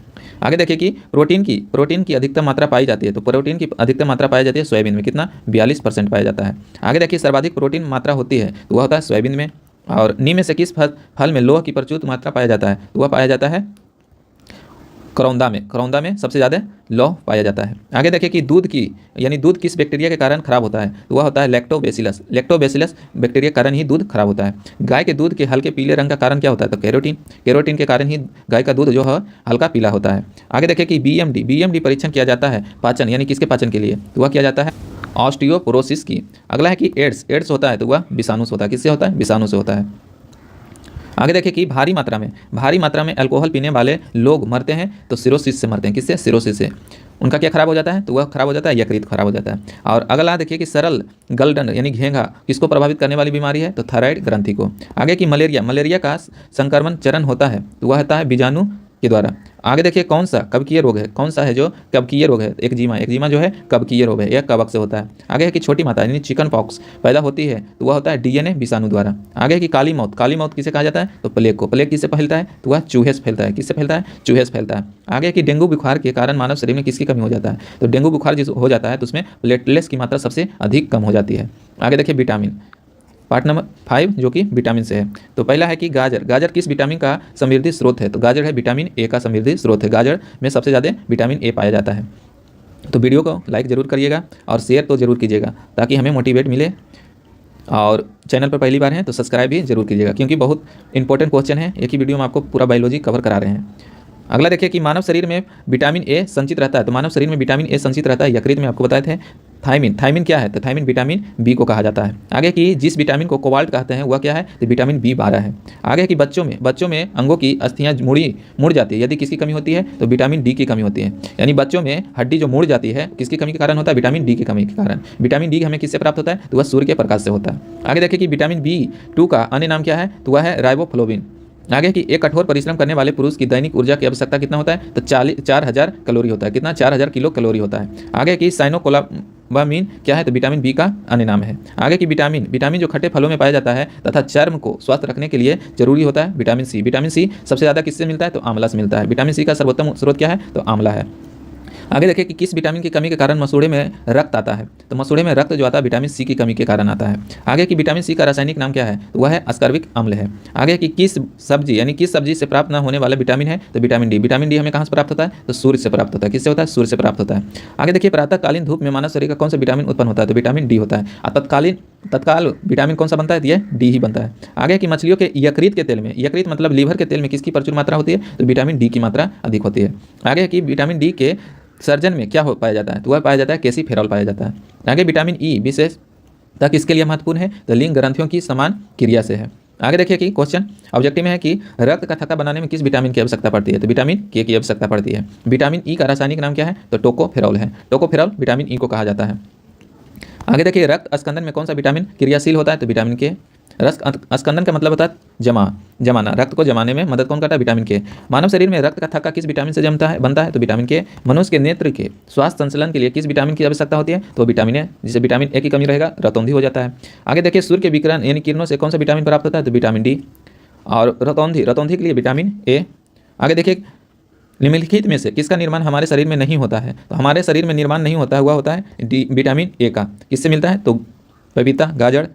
आगे देखिए कि प्रोटीन की अधिकतम मात्रा पाई जाती है। तो प्रोटीन की अधिकतम मात्रा पाई जाती है सोयाबीन में, कितना? 42% पाया जाता है। आगे देखिए सर्वाधिक प्रोटीन मात्रा होती है तो वह होता है सोयाबीन में। और नीम से किस फल में लोह की प्रचुर मात्रा पाया जाता है? तो वह पाया जाता है करौंदा में सबसे ज़्यादा लौह पाया जाता है। आगे देखिए कि दूध किस बैक्टीरिया के कारण खराब होता है? तो वह होता है लैक्टोबैसिलस बैक्टीरिया के कारण ही दूध खराब होता है। गाय के दूध के हल्के पीले रंग का कारण क्या होता है? तो कैरोटीन के कारण ही गाय का दूध जो है हल्का पीला होता है। आगे देखिए कि बीएमडी परीक्षण किया जाता है पाचन किसके पाचन के लिए? तो वह किया जाता है ऑस्टियोपोरोसिस की। अगला है कि एड्स होता है तो वह विषाणु से होता है। किससे होता है? विषाणु से होता है। आगे देखिए कि भारी मात्रा में अल्कोहल पीने वाले लोग मरते हैं तो सिरोसिस से मरते हैं। किससे? सिरोसिस से। उनका क्या खराब हो जाता है? तो वह खराब हो जाता है यकृत खराब हो जाता है। और अगला देखिए कि सरल गलडन घेंघा किसको प्रभावित करने वाली बीमारी है? तो थायराइड ग्रंथि को। आगे की मलेरिया का संक्रमण चरण होता है तो वह होता है बीजाणु के द्वारा। आगे देखिए कौन सा कवकीय रोग है? कौन सा है जो कवकीय रोग है? एक्जिमा जो है कवकीय रोग है, यह कवक से होता है। आगे है कि छोटी माता चिकन पॉक्स पैदा होती है तो वह होता है डीएनए विषाणु द्वारा। आगे है कि काली मौत किसे कहा जाता है? तो प्लेग किससे फैलता है? तो वह चूहे से फैलता है। किससे फैलता है? चूहे से फैलता है। आगे है कि डेंगू बुखार के कारण मानव शरीर में किसकी कमी हो जाता है? तो डेंगू बुखार जिस हो जाता है तो उसमें प्लेटलेट्स की मात्रा सबसे अधिक कम हो जाती है। आगे देखिए विटामिन पार्ट नंबर 5 जो कि विटामिन से है। तो पहला है कि गाजर किस विटामिन का समृद्धि स्रोत है? तो गाजर है विटामिन ए का समृद्धि स्रोत है। गाजर में सबसे ज़्यादा विटामिन ए पाया जाता है। तो वीडियो को लाइक ज़रूर करिएगा और शेयर तो ज़रूर कीजिएगा ताकि हमें मोटिवेट मिले। और चैनल पर पहली बार हैं तो सब्सक्राइब भी जरूर कीजिएगा क्योंकि बहुत इंपॉर्टेंट क्वेश्चन है। एक ही वीडियो में आपको पूरा बायोलॉजी कवर करा रहे हैं। अगला देखिए कि मानव शरीर में विटामिन ए संचित रहता है। तो मानव शरीर में विटामिन ए संचित रहता है यकृत में, आपको बताए थे। थायमिन क्या है? तो थायमिन विटामिन बी को कहा जाता है। आगे की जिस विटामिन को कोबाल्ट कहते हैं वह क्या है? तो विटामिन B12 है। आगे की बच्चों में अंगों की अस्थियां मुड़ जाती है। यदि किसकी कमी होती है? तो विटामिन डी की कमी होती है। यानी बच्चों में हड्डी जो मुड़ जाती है किसकी कमी के कारण होता है? विटामिन डी की कमी के कारण। विटामिन डी हमें किससे प्राप्त होता है? तो वह सूर्य के प्रकाश से होता है। आगे देखिए कि विटामिन B2 का अन्य नाम क्या है? तो वह है राइबोफ्लोविन। आगे की एक कठोर परिश्रम करने वाले पुरुष की दैनिक ऊर्जा की आवश्यकता कितना होता है? तो 4000 कैलोरी होता है। कितना? 4000 किलो कैलोरी होता है। आगे की साइनोकोलाबामीन क्या है? तो विटामिन बी का अन्य नाम है। आगे की विटामिन जो खट्टे फलों में पाया जाता है तथा चर्म को स्वस्थ रखने के लिए जरूरी होता है विटामिन सी सबसे ज़्यादा किससे मिलता है? तो आंवला से मिलता है। विटामिन सी का सर्वोत्तम स्रोत क्या है? तो आंवला है। आगे देखिए कि किस विटामिन की कमी के कारण मसूड़े में रक्त आता है। तो मसूड़े में रक्त जो आता है विटामिन सी की कमी के कारण आता है। आगे कि विटामिन सी का रासायनिक नाम क्या है, तो वह है अस्कॉर्बिक अम्ल है। आगे कि किस सब्जी यानी किस सब्जी से प्राप्त न होने वाला विटामिन है, तो विटामिन डी। विटामिन डी हमें कहाँ से प्राप्त होता है, तो सूर्य से प्राप्त होता है। किससे होता है, सूर्य से प्राप्त होता है। आगे देखिए प्रातःकालीन धूप में मानव शरीर का कौन सा विटामिन उत्पन्न होता है, तो विटामिन डी होता है। और तत्काल विटामिन कौन सा बनता है, यह डी ही बनता है। आगे कि मछलियों के यकृत के तेल में, यकृत मतलब लीवर के तेल में किसकी प्रचुर मात्रा होती है, तो विटामिन डी की मात्रा अधिक होती है। आगे कि विटामिन डी के सर्जन में क्या हो पाया जाता है, तो वह पाया जाता है कैल्सीफेरॉल पाया जाता है। आगे विटामिन ई विशेषतः किसके लिए महत्वपूर्ण है, तो लिंग ग्रंथियों की समान क्रिया से है। आगे देखिए कि क्वेश्चन ऑब्जेक्टिव में है कि रक्त का थक्का बनाने में किस विटामिन की आवश्यकता पड़ती है, तो विटामिन के की आवश्यकता पड़ती है। विटामिन ई का रासायनिक नाम क्या है, तो टोकोफेरॉल है। टोकोफेरॉल विटामिन ई को कहा जाता है। आगे देखिए रक्त स्कंदन में कौन सा विटामिन क्रियाशील होता है, तो विटामिन के। रक्त स्कंदन का मतलब होता है जमाना, रक्त को जमाने में मदद कौन करता है, विटामिन के। मानव शरीर में रक्त का थक्का किस विटामिन से बनता है, तो विटामिन के। मनुष्य के नेत्र के स्वास्थ्य संचलन के लिए किस विटामिन की आवश्यकता होती है, तो विटामिन ए। जिसे विटामिन ए की कमी रहेगा रतौंधी हो जाता है। आगे देखिए सूर्य के विकिरण यानी किरणों से कौन सा विटामिन प्राप्त होता है, तो विटामिन डी। और रतौंधी के लिए विटामिन ए। आगे देखिए निम्नलिखित में से किसका निर्माण हमारे शरीर में नहीं होता है, तो हमारे शरीर में निर्माण नहीं होता हुआ होता है डी विटामिन ए का। किससे मिलता है, तो पपीता, गाजर।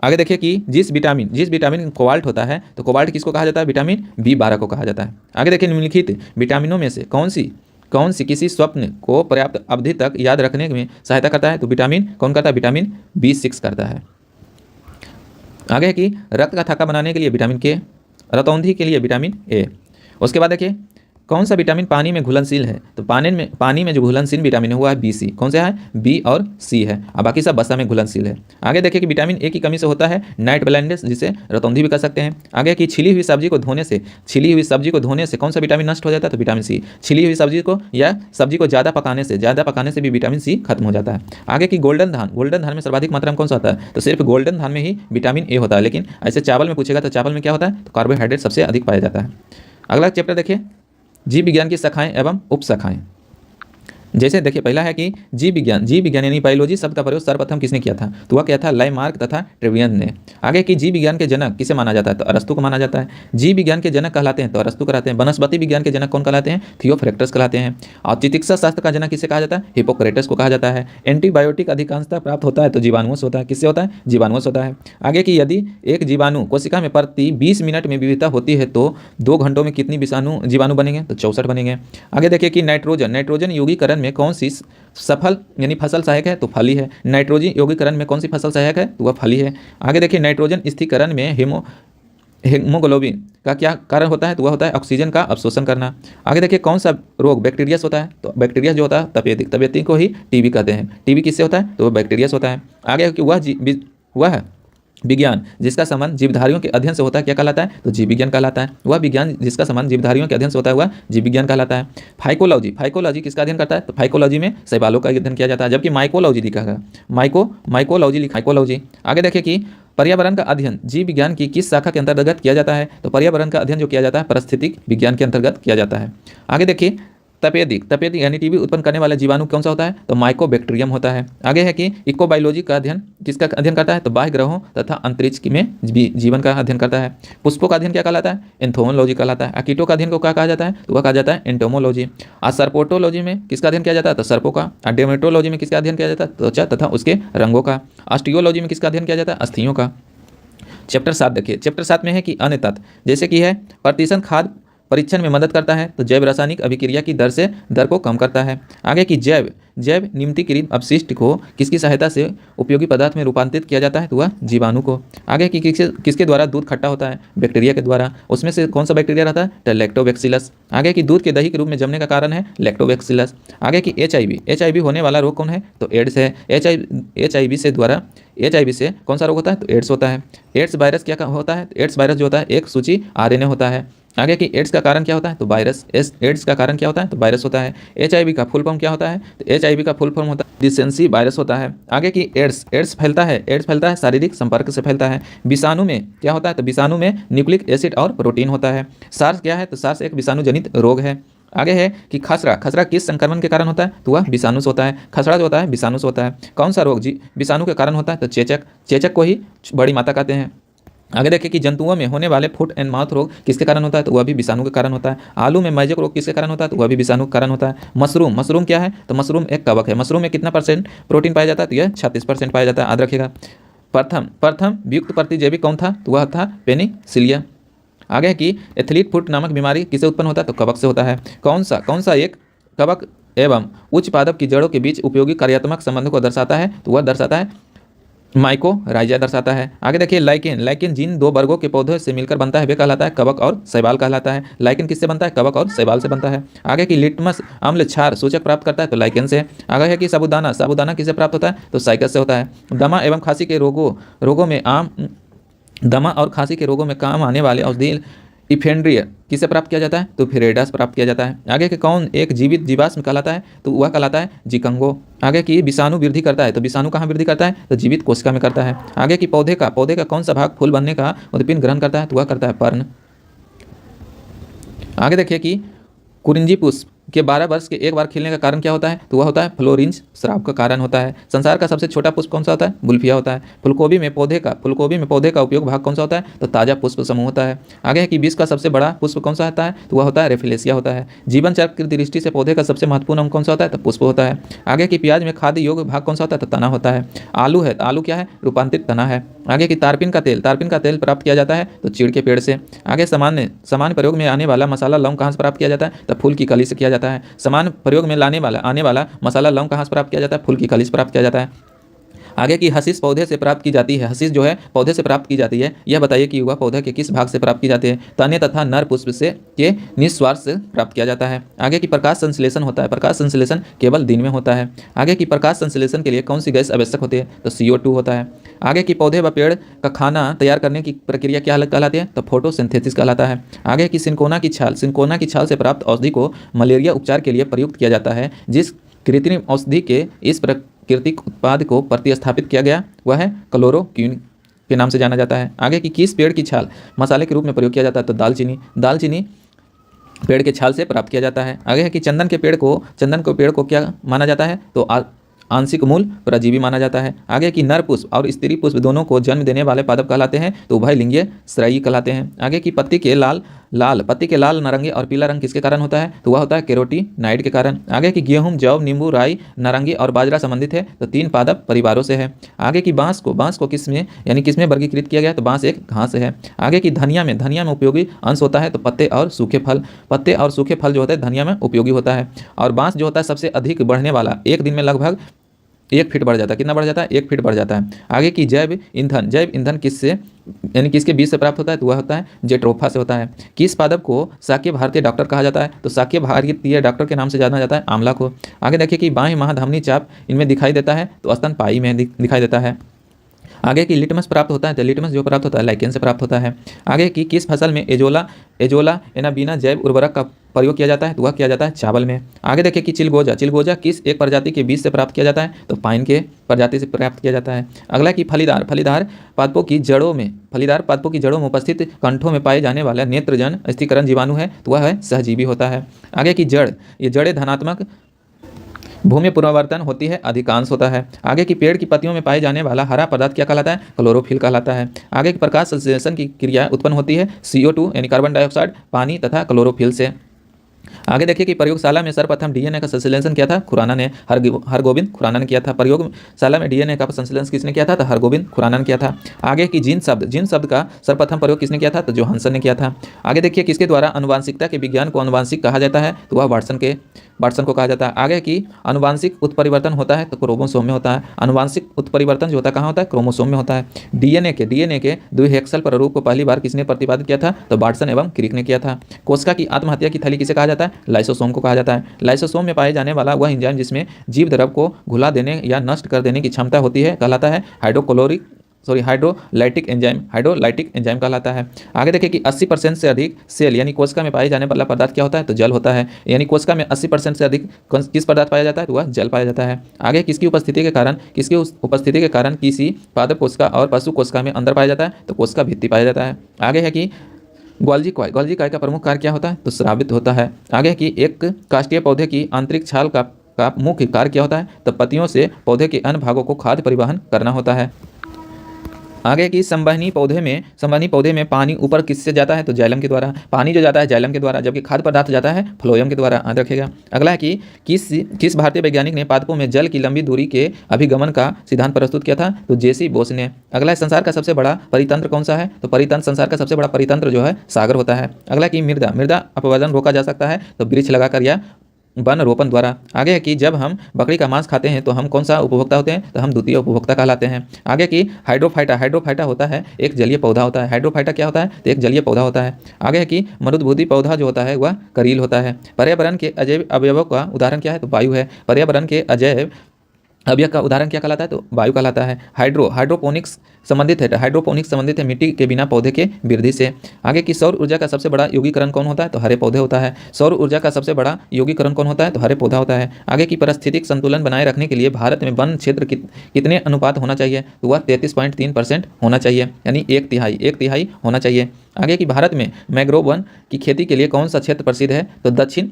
आगे देखिए कि जिस विटामिन कोबाल्ट होता है, तो कोबाल्ट किसको कहा जाता है, विटामिन B12 को कहा जाता है। आगे देखिए निम्नलिखित विटामिनों में से कौन सी किसी स्वप्न को पर्याप्त अवधि तक याद रखने में सहायता करता है, तो विटामिन कौन करता है, विटामिन B6 करता है। आगे है कि रक्त का थक्का बनाने के लिए विटामिन के, रतौंधी के लिए विटामिन ए। उसके बाद देखिए कौन सा विटामिन पानी में घुलनशील है, तो पानी में जो घुलनशील विटामिन है हुआ है BC। कौन सा है, B और C है, और बाकी सब वसा में घुलनशील है। आगे देखिए कि विटामिन ए की कमी से होता है नाइट ब्लाइंडनेस, जिसे रतौंधी भी कर सकते हैं। आगे कि छिली हुई सब्जी को धोने से कौन सा विटामिन नष्ट हो जाता है, तो विटामिन C। छिली हुई सब्जी को या सब्जी को ज़्यादा पकाने से भी विटामिन C खत्म हो जाता है। आगे कि गोल्डन धान में सर्वाधिक मात्रा में कौन सा होता है, तो सिर्फ गोल्डन धान में ही विटामिन ए होता है। लेकिन ऐसे चावल में पूछेगा तो चावल में क्या होता है, तो कार्बोहाइड्रेट सबसे अधिक पाया जाता है। अगला चैप्टर देखिए जीव विज्ञान की शाखाएं एवं उपशाखाएं। जैसे देखिए पहला है कि जीव विज्ञान यानी बायोलॉजी शब्द का प्रयोग सर्वप्रथम किसने किया था, तो वह क्या था, लाइमार्क तथा ट्रेवियन ने। आगे कि जीव विज्ञान के जनक किसे माना जाता है, तो अरस्तु को माना जाता है। जीव विज्ञान के जनक कहलाते हैं तो अरस्तु कहलाते हैं। वनस्पति विज्ञान के जनक कौन कहलाते हैं, थियोफ्रैक्टस कहलाते हैं। और चिकित्सा शास्त्र का जनक किसे कहा जाता है, हिपोक्रेटस को कहा जाता है। एंटीबायोटिक अधिकांशतः प्राप्त होता है तो जीवाणुओं से होता है। किससे होता है, जीवाणुओं से होता है। आगे कि यदि एक जीवाणु कोशिका में प्रति 20 मिनट में विविधता होती है तो 2 घंटों में कितनी जीवाणु बनेंगे, तो 64 बनेंगे। आगे देखिए कि नाइट्रोजन यौगीकरण में कौन सी सफल यानी फसल सहायक है, तो फली है। नाइट्रोजन यौगीकरण में कौन सी फसल सहायक है, तो वह फली है। आगे देखिए नाइट्रोजन स्थिरीकरण में हीमोग्लोबिन का क्या कारण होता है, तो वह होता है ऑक्सीजन का अवशोषण करना। आगे देखिए कौन सा रोग बैक्टीरिया से होता है, तो बैक्टीरिया जो होता है तपेदिक को ही टीबी कहते हैं। टीबी किससे होता है, तो वह बैक्टीरिया से होता है। आगे कि वह विज्ञान जिसका संबंध जीवधारियों के अध्ययन से होता है क्या कहलाता है, तो जीव विज्ञान कहलाता है। वह विज्ञान जिसका संबंध जीवधारियों के अध्ययन से होता है वह जीव विज्ञान कहलाता है। फाइकोलॉजी किसका अध्ययन करता है, तो फाइकोलॉजी में शैवालों का अध्ययन किया जाता है। जबकि माइकोलॉजी लिखा गया माइकोलॉजी। आगे देखिए कि पर्यावरण का अध्ययन जीव विज्ञान की किस शाखा के अंतर्गत किया जाता है, तो पर्यावरण का अध्ययन जो किया जाता है पारिस्थितिक विज्ञान के अंतर्गत किया जाता है। आगे देखिए तपेदिक यानी टीबी उत्पन्न करने वाला जीवाणु कौन सा होता है, तो माइकोबैक्टीरियम होता है। आगे है कि इकोबायोलॉजी का अध्ययन किसका अध्ययन करता है, तो बाह्य ग्रहों तथा अंतरिक्ष में जीवन का अध्ययन करता है। पुष्पों का अध्ययन क्या कहलाता है, एंथोमोलॉजी कहलाता है। कीटों का अध्ययन को क्या कहा जाता है, तो वह कहा जाता है एंटोमोलॉजी। और सर्पोटोलॉजी में किसका अध्ययन किया जाता है, तो सर्पों का। और डेमेटोलॉजी में किसका अध्ययन किया जाता है, त्वचा तथा उसके रंगों का। ऑस्टियोलॉजी में किसका अध्ययन किया जाता है, अस्थियों का। चैप्टर 7 देखिए, चैप्टर 7 में है कि अन्य तत्व जैसे कि है प्रतिशत खाद परीक्षण में मदद करता है, तो जैव रासायनिक अभिक्रिया की दर को कम करता है। आगे की जैव निम्नलिखित अपशिष्ट को किसकी सहायता से उपयोगी पदार्थ में रूपांतरित किया जाता है, तो वह जीवाणु को। आगे की किसके द्वारा दूध खट्टा होता है, बैक्टीरिया के द्वारा। उसमें से कौन सा बैक्टीरिया रहता है, तो लैक्टोबैक्सिलस। आगे की दूध के दही के रूप में जमने का कारण है लैक्टोबैक्सिलस। आगे की HIV होने वाला रोग कौन है, तो एड्स है। HIV से कौन सा रोग होता है, तो एड्स होता है। एड्स वायरस क्या होता है, एड्स वायरस जो होता है एक सूची RNA होता है। आगे कि एड्स का कारण क्या होता है, तो वायरस। एड्स का कारण क्या होता है, तो वायरस होता है। HIV का फुल फॉर्म क्या है, तो HIV का फुल फॉर्म होता है डिसेंसी वायरस होता है। आगे कि एड्स फैलता है शारीरिक संपर्क से फैलता है। विषाणु में क्या होता है, तो विषाणु में न्यूक्लिक एसिड और प्रोटीन होता है। सार्स क्या है, तो सार्स एक विषाणु जनित रोग है। आगे है कि खसरा किस संक्रमण के कारण होता है, तो वह विषाणु से होता है। खसरा जो होता है विषाणु से होता है। कौन सा रोग विषाणु के कारण होता है, तो चेचक को ही बड़ी माता कहते हैं। आगे देखिए कि जंतुओं में होने वाले फुट एंड माउथ रोग किसके कारण होता है, तो वह भी विषाणु के कारण होता है। आलू में मैजक रोग किसके कारण होता है, तो वह भी विषाणु के कारण होता है। मशरूम क्या है, तो मशरूम एक कवक है। मशरूम में कितना % प्रोटीन पाया जाता है, तो यह 36% पाया जाता है, याद रखिएगा। प्रथम व्युक्त प्रतिजैविक कौन था, तो वह था पेनिसिलियम। आगे है कि एथलीट फुट नामक बीमारी किसे उत्पन्न होता है, तो कवक से होता है। कौन सा एक कवक एवं उच्च पादप की जड़ों के बीच उपयोगी कार्यात्मक संबंध को दर्शाता है, तो वह दर्शाता है माइकोराइजा दर्शाता है। आगे देखिए लाइकेन जिन दो वर्गों के पौधों से मिलकर बनता है वे कहलाता है कवक और शैवाल कहलाता है। लाइकेन किससे बनता है, कवक और शैवाल से बनता है। आगे की लिटमस अम्ल क्षार सूचक प्राप्त करता है, तो लाइकेन से। आगे है कि साबूदाना किससे प्राप्त होता है, तो साइकस से होता है। दमा एवं खांसी के रोगों में दमा और खांसी के रोगों में काम आने वाले औषधि इफेंड्रिया किसे प्राप्त किया जाता है, तो फिरेडास प्राप्त किया जाता है। आगे के कौन एक जीवित जीवाश्म कहलाता है, तो वह कहलाता है जिकंगो। आगे की विषाणु वृद्धि करता है, तो विषाणु कहाँ वृद्धि करता है, तो जीवित कोशिका में करता है। आगे की पौधे का कौन सा भाग फूल बनने का उद्दीपन ग्रहण करता है, तो वह करता है पर्ण। आगे देखिए कि कुरिंजी पुष्प के 12 वर्ष के एक बार खिलने का कारण क्या होता है, तो वह होता है फ्लोरेंस श्राव का कारण होता है। संसार का सबसे छोटा पुष्प कौन सा होता है, बुल्फिया होता है। फूलगोभी में पौधे का उपयोग भाग कौन सा होता है, तो ताजा पुष्प समूह होता है। आगे है कि विश्व का सबसे बड़ा पुष्प कौन सा होता है, तो वह होता है रेफिलेसिया होता है। जीवन चक्र की दृष्टि से पौधे का सबसे महत्वपूर्ण अंग कौन सा होता है, तो पुष्प होता है। आगे की प्याज में खाद्य योग्य भाग कौन सा होता है, तो तना होता है। आलू क्या है, रूपांतरित तना है। आगे की तारपीन का तेल प्राप्त किया जाता है, तो चीड़ के पेड़ से। आगे सामान्य प्रयोग में आने वाला मसाला लौंग कहाँ से प्राप्त किया जाता है, तो फूल की कली से किया जाता है। सामान्य प्रयोग में आने वाला मसाला लौंग कहाँ से प्राप्त किया जाता है, फूल की कली से प्राप्त किया जाता है। आगे की हशीश पौधे से प्राप्त की जाती है। हशीश जो है पौधे से प्राप्त की जाती है। यह बताइए कि वह पौधे के किस भाग से प्राप्त की जाती है, तने तथा नर पुष्प से के निस्वार्थ से प्राप्त किया जाता है। आगे की प्रकाश संश्लेषण होता है। प्रकाश संश्लेषण केवल दिन में होता है। आगे की प्रकाश संश्लेषण के लिए कौन सी गैस आवश्यक होती है, तो CO2 होता है। आगे की पौधे व पेड़ का खाना तैयार करने की प्रक्रिया क्या कहलाती है, तो फोटोसिंथेसिस कहलाता है। आगे की सिंकोना की छाल से प्राप्त औषधि को मलेरिया उपचार के लिए प्रयुक्त किया जाता है। जिस कृत्रिम औषधि के इस प्राकृतिक उत्पाद को प्रतिस्थापित किया गया वह है क्लोरोक्विन के नाम से जाना जाता है। आगे की किस पेड़ की छाल मसाले के रूप में प्रयोग किया जाता है, तो दालचीनी पेड़ के छाल से प्राप्त किया जाता है। आगे है कि चंदन के पेड़ को क्या माना जाता है, तो आंशिक मूल परजीवी माना जाता है। आगे की नर पुष्प और स्त्री पुष्प दोनों को जन्म देने वाले पादप कहलाते हैं, तो उभयलिंगीय श्रेयी कहलाते हैं। आगे की पत्ती के लाल नारंगी और पीला रंग किसके कारण होता है, तो वह होता है कैरोटीनाइड के कारण। आगे की गेहूं, जौ, नींबू, राई, नारंगी और बाजरा संबंधित है, तो 3 पादप परिवारों से है। आगे की बांस को किसमें वर्गीकृत किया गया, तो बांस एक घास है। आगे की धनिया में उपयोगी अंश होता है, तो पत्ते और सूखे फल जो होते हैं धनिया में उपयोगी होता है। और बांस जो होता है सबसे अधिक बढ़ने वाला, एक दिन में लगभग 1 फीट बढ़ जाता है। कितना बढ़ जाता है, 1 फीट बढ़ जाता है। आगे की जैव ईंधन किसके बीज से प्राप्त होता है, तो वह होता है जेट्रोफा से होता है। किस पादप को शाक्य भारतीय डॉक्टर कहा जाता है, तो शाक्य भारतीय डॉक्टर के नाम से जाना जाता है आंवला को। आगे देखिए कि बाह्य महाधमनी चाप इनमें दिखाई देता है, तो स्तनपायी में दिखाई देता है। आगे की लिटमस प्राप्त होता है, तो लिटमस जो प्राप्त होता है लाइकेन से प्राप्त होता है। आगे की किस फसल में एजोला एनाबीना जैव उर्वरक का प्रयोग किया जाता है, तो वह किया जाता है चावल में। आगे देखिए कि चिलगोजा किस एक प्रजाति के बीज से प्राप्त किया जाता है, तो पाइन के प्रजाति से प्राप्त किया जाता है। अगला की फलीदार पादपों की जड़ों में उपस्थित कंठों में पाए जाने वाला नेत्रजन स्थिरीकरण जीवाणु है, तो वह है सहजीवी होता है। आगे की जड़ें धनात्मक भूमि पुनरावर्तन होती है, अधिकांश होता है। आगे की पेड़ की पत्तियों में पाए जाने वाला हरा पदार्थ क्या कहलाता है, क्लोरोफिल कहलाता है। आगे की प्रकाश संश्लेषण की क्रिया उत्पन्न होती है CO2 यानी कार्बन डाइऑक्साइड, पानी तथा क्लोरोफिल से। आगे देखिए कि प्रयोगशाला में सर्वप्रथम डीएनए का संश्लेषण किया था खुराना ने, हरगोविंद खुराना ने किया था। प्रयोगशाला में डीएनए का संश्लेषण किसने किया था, तो हरगोविंद खुराना ने किया था। आगे की जीन शब्द का सर्वप्रथम प्रयोग किसने किया था, तो जोहानसन ने किया था। आगे देखिए किसके द्वारा अनुवांशिकता के विज्ञान को अनुवांशिक कहा जाता है, तो वह वाटसन को कहा जाता है। आगे की अनुवांशिक उत्परिवर्तन होता है, तो क्रोमोसोम में होता है। अनुवांशिक उत्परिवर्तन जो होता है कहाँ होता है, क्रोमोसोम में होता है। डीएनए के द्विहेक्सल प्रारूप को पहली बार किसने प्रतिपादित किया था, तो वाटसन एवं क्रिक ने किया था। कोशिका की आत्महत्या की थैली किसे कहा जाता है, लाइसोसोम को कहा जाता है। लाइसोसोम में पाए जाने वाला वह एंजाइम जिसमें जीव द्रव को घुला देने या नष्ट कर देने की क्षमता होती है कहलाता है हाइड्रोलाइटिक एंजाइम कहलाता है। आगे देखिए कि 80% से अधिक सेल यानी कोशिका में पाए जाने वाला पदार्थ क्या होता है, तो जल होता है। यानी कोशिका में 80% से अधिक किस पदार्थ पाया जाता है, तो वह जल पाया जाता है। आगे किसकी उपस्थिति के कारण किसी पादप कोशिका और पशु कोशिका में अंदर पाया जाता है, तो कोशिका भित्ति पाया जाता है। आगे है कि गोल्जी कॉय का प्रमुख कार्य क्या होता है, तो स्रावित होता है। आगे कि एक काष्ठीय पौधे की आंतरिक छाल का मुख्य कार्य क्या होता है, तो पत्तियों से पौधे के अन्य भागों को खाद्य परिवहन करना होता है। आगे की संवहनी पौधे में पानी ऊपर किससे जाता है? तो जाइलम के द्वारा। पानी जो जाता है जाइलम के द्वारा, जबकि खाद्य पदार्थ जाता है फ्लोएम के द्वारा। याद रखिएगा। अगला है कि किस भारतीय वैज्ञानिक ने पादपों में जल की लंबी दूरी के अभिगमन का सिद्धांत प्रस्तुत किया था? तो जेसी बोस ने। अगला है संसार का सबसे बड़ा परितंत्र कौन सा है? तो परितंत्र, संसार का सबसे बड़ा परितंत्र जो है सागर होता है। अगला कि मृदा अपवर्तन रोका जा सकता है? तो वृक्ष लगाकर या वन रोपण द्वारा। आगे है कि जब हम बकरी का मांस खाते हैं तो हम कौन सा उपभोक्ता होते हैं? तो हम द्वितीय उपभोक्ता कहलाते हैं। आगे कि हाइड्रोफाइटा होता है एक जलीय पौधा होता है। हाइड्रोफाइटा क्या होता है? तो एक जलीय पौधा होता है। आगे है कि मरुद्भूमि पौधा जो होता है वह करील होता है। पर्यावरण के अजैव अवयवों का उदाहरण क्या है? तो वायु है। पर्यावरण के अजैव अवयव का उदाहरण क्या कहलाता है? तो वायु कहलाता है। हाइड्रोपोनिक्स संबंधित है मिट्टी के बिना पौधे के वृद्धि से। आगे की सौर ऊर्जा का सबसे बड़ा यौगिकरण कौन होता है? तो हरे पौधे होता है। सौर ऊर्जा का सबसे बड़ा यौगिकरण कौन होता है? तो हरे पौधा होता है। आगे की पारिस्थितिक संतुलन बनाए रखने के लिए भारत में वन क्षेत्र कितने अनुपात होना चाहिए? तो वह 33.3% होना चाहिए, यानी एक तिहाई होना चाहिए। आगे की भारत में मैंग्रोव वन की खेती के लिए कौन सा क्षेत्र प्रसिद्ध है? तो दक्षिण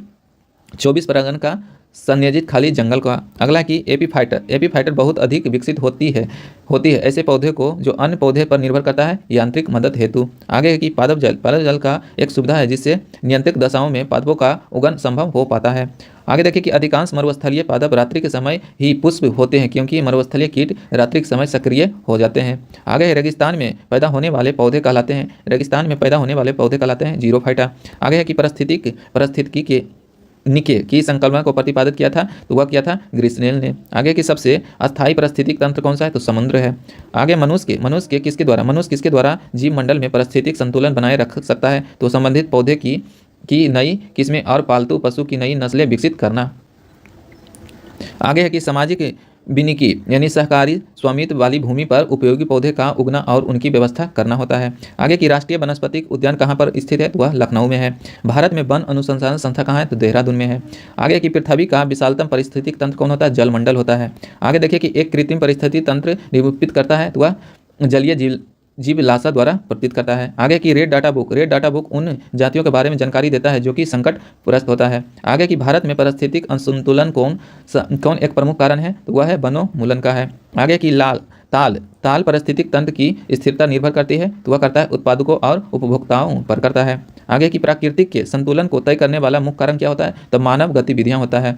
24 परगना का संयोजित खाली जंगल का। अगला कि एपीफाइटर बहुत अधिक विकसित होती है ऐसे पौधे को जो अन्य पौधे पर निर्भर करता है यांत्रिक मदद हेतु। आगे है कि पादप जल का एक सुविधा है जिससे नियंत्रित दशाओं में पादपों का उगन संभव हो पाता है। आगे देखिए कि अधिकांश मरुस्थलीय पादप रात्रि के समय ही पुष्प होते हैं क्योंकि मरुस्थलीय कीट रात्रि के समय सक्रिय हो जाते हैं। आगे है रेगिस्तान में पैदा होने वाले पौधे कहलाते हैं जीरोफाइटा। आगे है कि पारिस्थितिकी के निके की संकल्पना को प्रतिपादित किया था? तो वह किया था ग्रिस्नेल ने। आगे की सबसे अस्थायी पारिस्थितिक तंत्र कौन सा है? तो समुद्र है। आगे मनुष्य किसके द्वारा जीव मंडल में पारिस्थितिक संतुलन बनाए रख सकता है? तो संबंधित पौधे की नई किस्में और पालतू पशु की नई नस्लें विकसित करना। आगे है कि सामाजिक विनिकी यानी सहकारी स्वामित्व वाली भूमि पर उपयोगी पौधे का उगना और उनकी व्यवस्था करना होता है। आगे की राष्ट्रीय वनस्पतिक उद्यान कहाँ पर स्थित है? तो वह लखनऊ में है। भारत में वन अनुसंधान संस्था कहाँ है? तो देहरादून में है। आगे की पृथ्वी का विशालतम पारिस्थितिक तंत्र कौन होता है? जलमंडल होता है। आगे देखिए कि एक कृत्रिम पारिस्थितिक तंत्र निरूपित करता है? तो वह जलीय जीवलाशा द्वारा प्रतीत करता है। आगे की रेड डाटा बुक उन जातियों के बारे में जानकारी देता है जो कि संकटग्रस्त होता है। आगे की भारत में पारिस्थितिक असंतुलन कौन एक प्रमुख कारण है? तो वह है वनोन्मूलन का है। आगे की ताल पारिस्थितिक तंत्र की स्थिरता निर्भर करती है? तो वह करता है उत्पादकों और उपभोक्ताओं पर करता है। आगे की प्राकृतिक के संतुलन को तय करने वाला मुख्य कारण क्या होता है? तो मानव गतिविधियाँ होता है।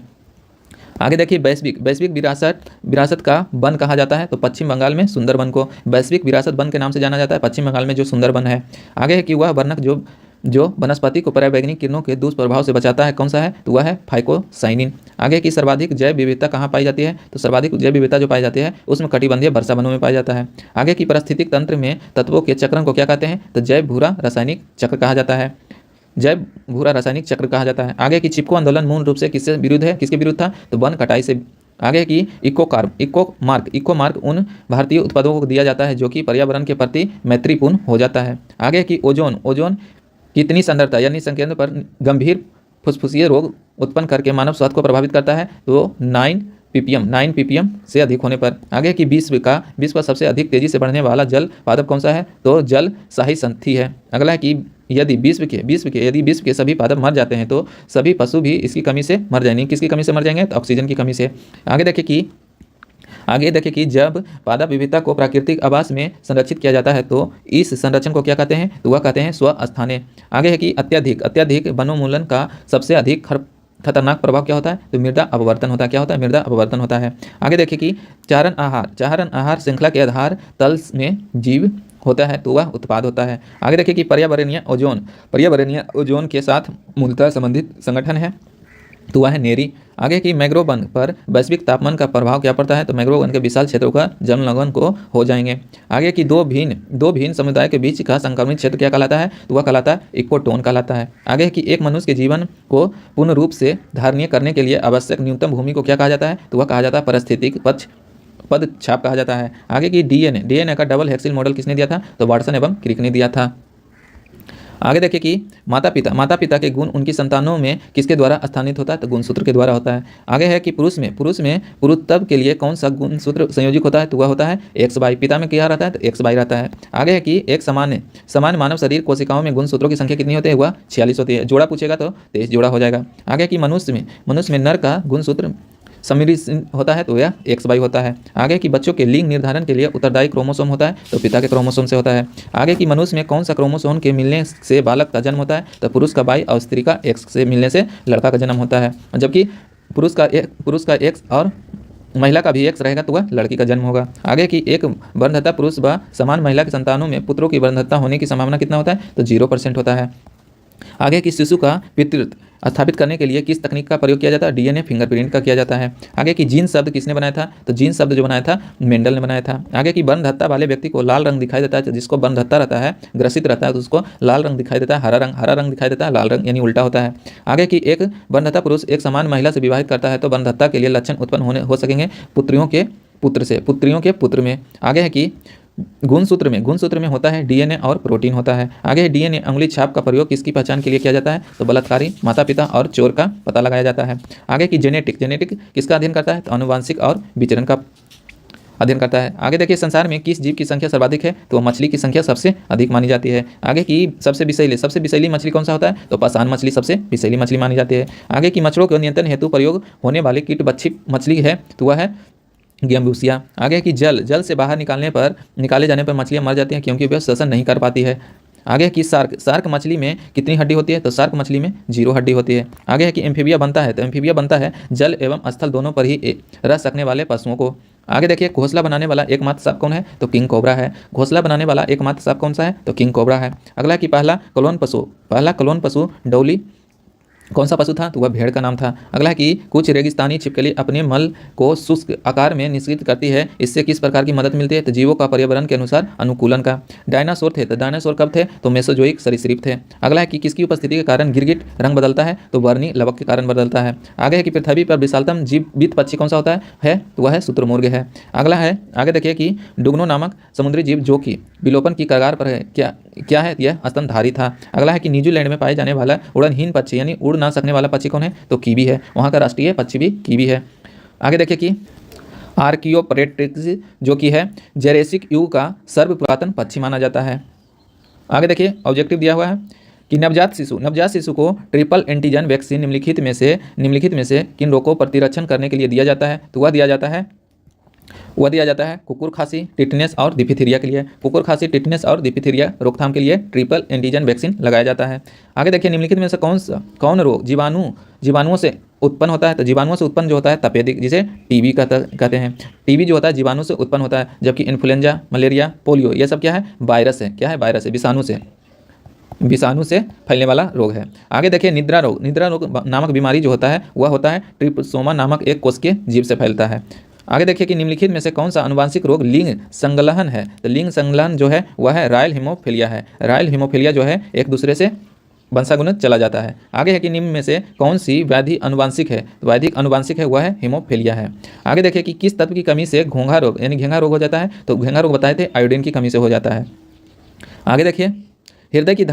आगे देखिए वैश्विक विरासत का वन कहा जाता है? तो पश्चिम बंगाल में सुंदरबन को वैश्विक विरासत वन के नाम से जाना जाता है, पश्चिम बंगाल में जो सुंदरबन है। आगे है कि वह वर्णक जो वनस्पति को पराबैंगनी किरणों के दुष्प्रभाव से बचाता है कौन सा है? तो वह है फाइकोसाइनिन। आगे की सर्वाधिक जैव विविधता कहाँ पाई जाती है? तो सर्वाधिक जैव विविधता जो पाई जाती है उसमें कटिबंधीय वर्षा वनों में पाया जाता है। आगे की पारिस्थितिक तंत्र में तत्वों के चक्रण को क्या कहते हैं? तो जैव भूरा रासायनिक चक्र कहा जाता है। आगे की चिपको आंदोलन मूल रूप से किसके विरुद्ध था? तो वन कटाई से। आगे की इको मार्क उन भारतीय उत्पादों को दिया जाता है जो कि पर्यावरण के प्रति मैत्रीपूर्ण हो जाता है। आगे की ओजोन कितनी सांद्रता यानी संकेंद्र पर गंभीर फुसफुसीय रोग उत्पन्न करके मानव स्वास्थ्य को प्रभावित करता है? तो 9 ppm से अधिक होने पर। आगे की विश्व का सबसे अधिक तेजी से बढ़ने वाला जल पादप कौन सा है? तो जल शाही संथी है। अगला है कि यदि विश्व के सभी पादप मर जाते हैं तो सभी पशु भी इसकी कमी से मर जाएंगे। किसकी कमी से मर जाएंगे? तो ऑक्सीजन की कमी से। आगे देखिए कि जब पादप विविधता को प्राकृतिक आवास में संरक्षित किया जाता है तो इस संरक्षण को क्या कहते हैं? तो वह कहते हैं स्वस्थाने। आगे है कि अत्यधिक वनोन्मूलन का सबसे अधिक खतरनाक प्रभाव क्या होता है? तो मृदा अपवर्तन होता है। क्या होता है? मृदा अपवर्तन होता है। आगे देखिए कि चारण आहार श्रृंखला के आधार तल में जीव होता है तो वह उत्पाद होता है। आगे देखिए कि पर्यावरणीय ओजोन के साथ मूलतः संबंधित संगठन है तो वह है नेरी। आगे की मैंग्रोव वन पर वैश्विक तापमान का प्रभाव क्या पड़ता है? तो मैंग्रोव वन के विशाल क्षेत्रों का जलमग्न को हो जाएंगे। आगे की दो भिन्न समुदाय के बीच का संक्रमित क्षेत्र क्या कहलाता है? तो वह कहलाता है इकोटोन कहलाता है। आगे की एक मनुष्य के जीवन को पूर्ण रूप से धारणीय करने के लिए आवश्यक न्यूनतम भूमि को क्या कहा जाता है? तो वह कहा जाता है पारिस्थितिक पद छाप कहा जाता है। आगे की डीएनए का डबल हेक्सिल मॉडल किसने दिया था? तो वाटसन एवं क्रिक ने दिया था। आगे देखिए कि माता पिता के गुण उनकी संतानों में किसके द्वारा स्थानित होता है? तो गुणसूत्र के द्वारा होता है। आगे है कि पुरुष में पुरुषत्व के लिए कौन सा गुणसूत्र संयोजित होता है? तो वह होता है XY। पिता में क्या रहता है? तो XY रहता है। आगे है कि एक सामान्य मानव शरीर कोशिकाओं में गुणसूत्रों की संख्या कितनी होती है? वह 46 होती है। जोड़ा पूछेगा तो 23 जोड़ा हो जाएगा। आगे कि मनुष्य में नर का गुणसूत्र सम्मिलित होता है तो यह XY होता है। आगे की बच्चों के लिंग निर्धारण के लिए उत्तरदायी क्रोमोसोम होता है तो पिता के क्रोमोसोम से होता है। आगे की मनुष्य में कौन सा क्रोमोसोम के मिलने से बालक का जन्म होता है तो पुरुष का Y और स्त्री का X से मिलने से लड़का का जन्म होता है। जबकि पुरुष का X और महिला का भी X रहेगा तो वह लड़की का जन्म होगा। आगे की एक वर्णहत्ता पुरुष व समान महिला के संतानों में पुत्रों की वर्णहत्ता होने की संभावना कितना होता है तो 0% होता है। आगे की शिशु का पितृत्व स्थापित करने के लिए किस तकनीक का प्रयोग किया जाता है DNA फिंगरप्रिंट का किया जाता है। आगे की जीन शब्द किसने बनाया था तो जीन शब्द जो बनाया था मेंडल ने बनाया था। आगे की वर्णहत्ता वाले व्यक्ति को लाल रंग दिखाई देता है, जिसको वर्णहत्ता रहता है ग्रसित रहता है तो उसको लाल रंग दिखाई देता है, हरा रंग दिखाई देता है, लाल रंग यानी उल्टा होता है। आगे की एक वर्णहत्ता पुरुष एक समान महिला से विवाहित करता है तो वर्णहत्ता के लिए लक्षण उत्पन्न हो सकेंगे पुत्रियों के पुत्र में। आगे है कि गुणसूत्र में होता है DNA और प्रोटीन होता है। आगे DNA अंगुली छाप का प्रयोग किसकी पहचान के लिए किया जाता है तो बलात्कारी, माता पिता और चोर का पता लगाया जाता है। आगे की जेनेटिक किसका अध्ययन करता है तो आनुवांशिक और विचरण का अध्ययन करता है। आगे देखिए संसार में किस जीव की संख्या सर्वाधिक है तो मछली की संख्या सबसे अधिक मानी जाती है। आगे की सबसे विषैली मछली कौन सा होता है तो पाषाण मछली सबसे विषैली मछली मानी जाती है। आगे की मच्छरों के नियंत्रण हेतु प्रयोग होने वाली कीटभक्षी मछली है तो वह है गेम्बूसिया। आगे की जल से बाहर निकाले जाने पर मछलियाँ मर जाती हैं क्योंकि वह श्वसन नहीं कर पाती है। आगे की शार्क मछली में कितनी हड्डी होती है तो शार्क मछली में 0 हड्डी होती है। आगे है कि एम्फीबिया बनता है जल एवं स्थल दोनों पर ही रह सकने वाले पशुओं को। आगे देखिए घोंसला बनाने वाला एकमात्र सांप कौन है तो किंग कोबरा है। घोंसला बनाने वाला एकमात्र सांप कौन सा है तो किंग कोबरा है। अगला कि पहला क्लोन पशु डौली कौन सा पशु था तो वह भेड़ का नाम था। अगला कि कुछ रेगिस्तानी छिपकली अपने मल को शुष्क आकार में निष्क्रिय करती है, इससे किस प्रकार की मदद मिलती है तो जीवों का पर्यावरण के अनुसार अनुकूलन का। डायनासोर थे तो डायनासोर कब थे तो मेसोजोइक सरीसृप थे। अगला है कि किसकी उपस्थिति के कारण गिरगिट रंग बदलता है तो वर्णी लवक के कारण बदलता है। आगे है कि पृथ्वी पर विशालतम जीवित पक्षी कौन सा होता है तो वह है शुतुरमुर्ग है। अगला है आगे देखिए कि डुगनो नामक समुद्री जीव जो कि विलोपन की कगार पर है क्या है यह स्तनधारी था। अगला है कि न्यूजीलैंड में पाए जाने वाला उड़नहीन पक्षी यानी उड़ ना सकने वाला पक्षी कौन है तो कीवी है, वहाँ का राष्ट्रीय पक्षी भी कीवी है। आगे देखिए कि आर्कियोप्टेरिक्स जो कि है जेरेसिक युग का सर्वपुरातन पक्षी माना जाता है। आगे देखिए ऑब्जेक्टिव दिया हुआ है कि नवजात शिशु को ट्रिपल एंटीजन वैक्सीन निम्नलिखित में से किन रोगों को प्रतिरक्षण करने के लिए दिया जाता है तो वह दिया जाता है कुकुर खांसी, टिटनेस और डिप्थीरिया के लिए। कुकुर खांसी, टिटनेस और डिप्थीरिया रोकथाम के लिए ट्रिपल एंटीजन वैक्सीन लगाया जाता है। आगे देखिए निम्नलिखित में से कौन रोग जीवाणुओं से उत्पन्न होता है तो जीवाणुओं से उत्पन्न जो होता है तपेदिक, जिसे टीबी कहते हैं। टीबी जो होता है जीवाणु से उत्पन्न होता है, जबकि इन्फ्लुएंजा, मलेरिया, पोलियो ये सब क्या है वायरस है विषाणु से फैलने वाला रोग है। आगे देखिए निद्रा रोग नामक बीमारी जो होता है वह होता है ट्रिप्सोमा नामक एक कोशिकीय जीव से फैलता है। आगे देखिए कि निम्नलिखित में से कौन सा आनुवांशिक रोग लिंग संलग्न है तो लिंग संलग्न जो है वह है रॉयल हीमोफीलिया है। रॉयल हीमोफीलिया जो है एक दूसरे से वंशानुगत चला जाता है। आगे है कि निम्न में से कौन सी व्याधि अनुवांशिक है तो व्याधि अनुवांशिक है वह है हीमोफीलिया है। आगे देखिए कि किस तत्व की कमी से घेंघा रोग हो जाता है तो घेंघा रोग बताए थे आयोडीन की कमी से हो जाता है। आगे देखिए हृदय की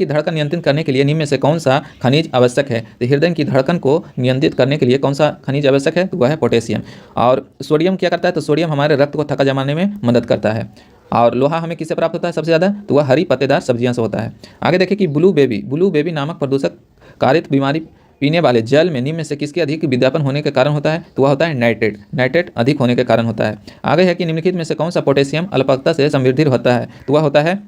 धड़कन नियंत्रित करने के लिए निम्न में से कौन सा खनिज आवश्यक है तो हृदय की धड़कन को नियंत्रित करने के लिए कौन सा खनिज आवश्यक है तो वह है पोटेशियम। और सोडियम क्या करता है तो सोडियम हमारे रक्त को थक्का जमाने में मदद करता है। और लोहा हमें किससे प्राप्त होता है सबसे ज़्यादा तो वह हरी पत्तेदार सब्जियां से होता है। आगे देखिए कि ब्लू बेबी नामक प्रदूषक कारित बीमारी पीने वाले जल में निम्न में से किसके अधिक विद्यापन होने के कारण होता है तो वह होता है नाइट्रेट अधिक होने के कारण होता है। आगे है कि निम्नलिखित में से कौन सा पोटेशियम अल्पता से समृद्धि होता है तो वह होता है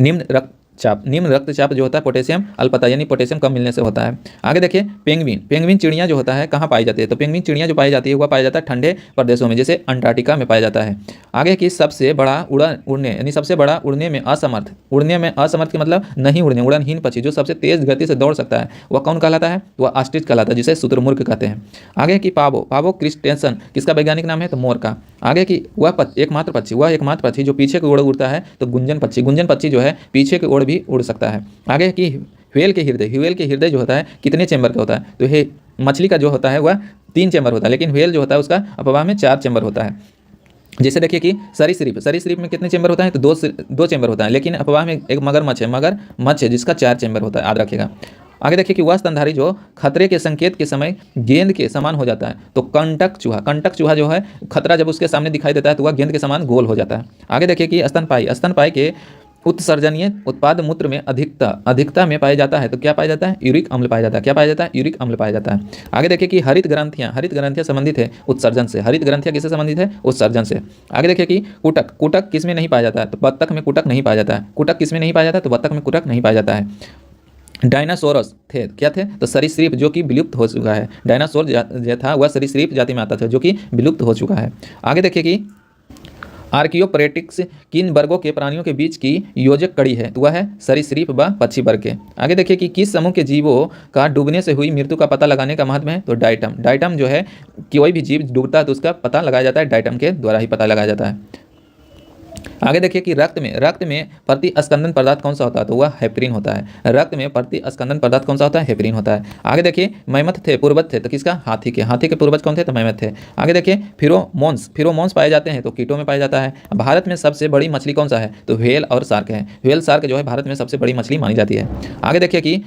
निम्न रक्तचाप जो होता है पोटेशियम अल्पता यानी पोटेशियम कम मिलने से होता है। आगे देखिए पेंगुइन चिड़िया जो होता है कहाँ पाई जाती है तो पेंगुइन चिड़िया जो पाई जाती है वह पाया जाता है ठंडे प्रदेशों में जैसे अंटार्कटिका में पाया जाता है। आगे की सबसे बड़ा उड़ने में असमर्थ के मतलब नहीं उड़ने उड़नहीन पक्षी जो सबसे तेज गति से दौड़ सकता है वह कौन कहलाता है वह ऑस्ट्रिच कहलाता है जिसे शुतुरमुर्ग कहते हैं। आगे की पावो क्रिस्टेंसन किसका वैज्ञानिक नाम है तो मोर का। आगे की वह एकमात्र पक्षी जो पीछे की ओर उड़ता है तो गुंजन पक्षी जो है पीछे की ओर भी उड़ सकता है। आगे की ह्वेल के हृदय जो होता है कितने चैम्बर का होता है तो मछली का जो होता है वह 3 चैम्बर होता है, लेकिन ह्वेल जो होता है उसका अपवाह में 4 चैम्बर होता है। जैसे देखिए कि सरीसृप में कितने चैम्बर होता है तो 2 चैम्बर होता है, लेकिन अपवाह में एक मगरमच्छ है जिसका 4 चैम्बर होता है, याद रखिएगा। आगे देखिए कि वह स्तनधारी जो खतरे के संकेत के समय गेंद के समान हो जाता है तो कंटक चूहा जो है खतरा जब उसके सामने दिखाई देता है तो वह गेंद के समान गोल हो जाता है। आगे देखिए कि स्तनपाई के उत्सर्जनीय उत्पाद मूत्र में अधिकता में पाया जाता है तो क्या पाया जाता है? यूरिक अम्ल पाया जाता है। क्या पाया जाता है? यूरिक अम्ल पाया जाता है। आगे देखिए कि हरित ग्रंथियां संबंधित है उत्सर्जन से। हरित ग्रंथियां किससे संबंधित है? उत्सर्जन से। आगे देखिए कि कुटक किस में नहीं पाया जाता है? तो बत्तख में कुटक नहीं पाया जाता है। कुटक किस में नहीं पाया जाता है? तो बत्तख में कुटक नहीं पाया जाता है। डायनासोरस थे, क्या थे? तो सरीसृप, जो कि विलुप्त हो चुका है। डायनासोर जो था वह सरीसृप जाति में आता था, जो कि विलुप्त हो चुका है। आगे देखिए कि आर्कियोप्टेरिक्स किन वर्गों के प्राणियों के बीच की योजक कड़ी है? तो वह है सरीसृप व पक्षी वर्ग के। आगे देखिए कि किस समूह के जीवों का डूबने से हुई मृत्यु का पता लगाने का महत्व है? तो डाइटम जो है, कोई भी जीव डूबता है तो उसका पता लगाया जाता है डाइटम के द्वारा ही पता लगाया जाता है। आगे देखिए कि रक्त में प्रतिस्कंदन पदार्थ कौन सा होता है? तो वह हेपरिन होता है। रक्त में प्रतिस्कंदन पदार्थ कौन सा होता है? हेपरिन होता है। आगे देखिए मैमथ थे, पूर्वज थे, तो किसका? हाथी के पूर्वज कौन थे? तो मैमथ थे। आगे देखिए फिरोमोन्स पाए जाते हैं तो कीटों में पाया जाता है। भारत में सबसे बड़ी मछली कौन सा है? तो व्हेल और शार्क है। व्हेल शार्क जो है भारत में सबसे बड़ी मछली मानी जाती है। आगे देखिए कि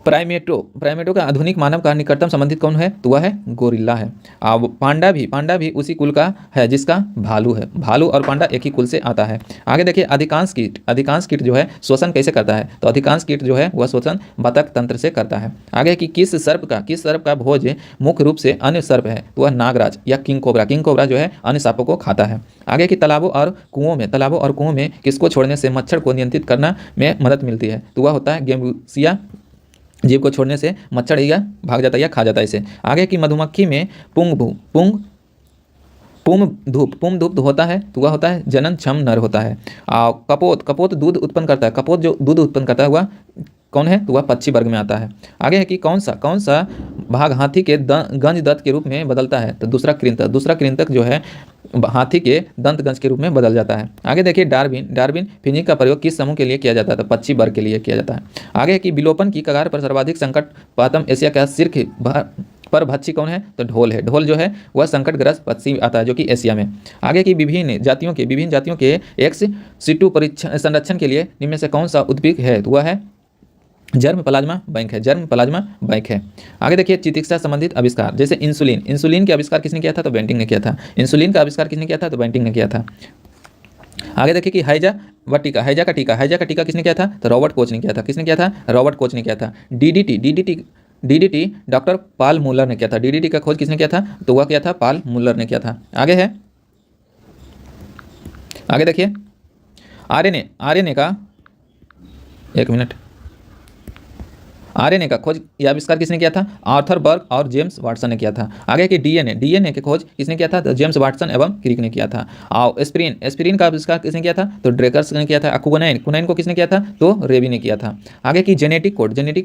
प्राइमेटो का आधुनिक मानव का निकटतम संबंधित कौन है? तो वह है गोरिल्ला है। अब पांडा भी उसी कुल का है जिसका भालू है। भालू और पांडा एक ही कुल से आता है। आगे देखिए अधिकांश कीट जो है श्वसन कैसे करता है? तो अधिकांश कीट जो है वह श्वसन बतख तंत्र से करता है। आगे कि किस सर्प का भोज मुख्य रूप से अन्य सर्प है? तो वह नागराज या किंग कोबरा जो है अन्य सांपों को खाता है। आगे कि तालाबों और कुओं में किसको छोड़ने से मच्छर को नियंत्रित करना में मदद मिलती है? तो वह होता है गेम्बुसिया जीव को छोड़ने से मच्छर या भाग जाता है या खा जाता है इसे। आगे की मधुमक्खी में पुंग धूप होता है तो वह होता है जनन क्षम नर होता है। कपोत दूध उत्पन्न करता है। कपोत जो दूध उत्पन्न करता है वह कौन है? तो वह पक्षी वर्ग में आता है। आगे है कि कौन सा भाग हाथी के गंज दंत के रूप में बदलता है? तो दूसरा कृंतक जो है हाथी के दंत गंज के रूप में बदल जाता है। आगे देखिए डार्विन फिजिक का प्रयोग किस समूह के लिए किया जाता है? तो पक्षी वर्ग के लिए किया जाता है। आगे कि विलोपन की कगार पर सर्वाधिक संकट पातम एशिया का शीर्ष पर भक्षी कौन है? तो ढोल है। ढोल जो है वह संकटग्रस्त पक्षी आता है जो कि एशिया में। आगे की विभिन्न जातियों के एक्स सिटू संरक्षण के लिए निम्न में से कौन सा उद्भिद है? तो वह है जर्म प्लाज्मा बैंक है। आगे देखिए चिकित्सा संबंधित आविष्कार, जैसे इंसुलिन के आविष्कार किसने किया था? तो बेंटिंग ने किया था। इंसुलिन का आविष्कार किसने किया था? तो बेंटिंग ने किया था। आगे देखिए कि हैजा का टीका किसने किया था? तो रॉबर्ट कोच ने किया था। किसने किया था? रॉबर्ट कोच ने किया था। डीडीटी डॉक्टर पॉल मुलर ने किया था। डीडीटी का खोज किसने किया था? तो वह किया था पॉल मुलर ने किया था। आगे देखिए आरएनए का आरएनए का खोज या आविष्कार किसने किया था? आर्थर बर्ग और जेम्स वाटसन ने किया था। आगे कि डीएनए के खोज किसने किया था? तो जेम्स वाटसन एवं क्रिक ने किया था। और एस्पिरिन का आविष्कार किसने किया था? तो ड्रेकर्स ने किया था। कुनैन को किसने किया था? तो रेबी ने किया था। आगे की जेनेटिक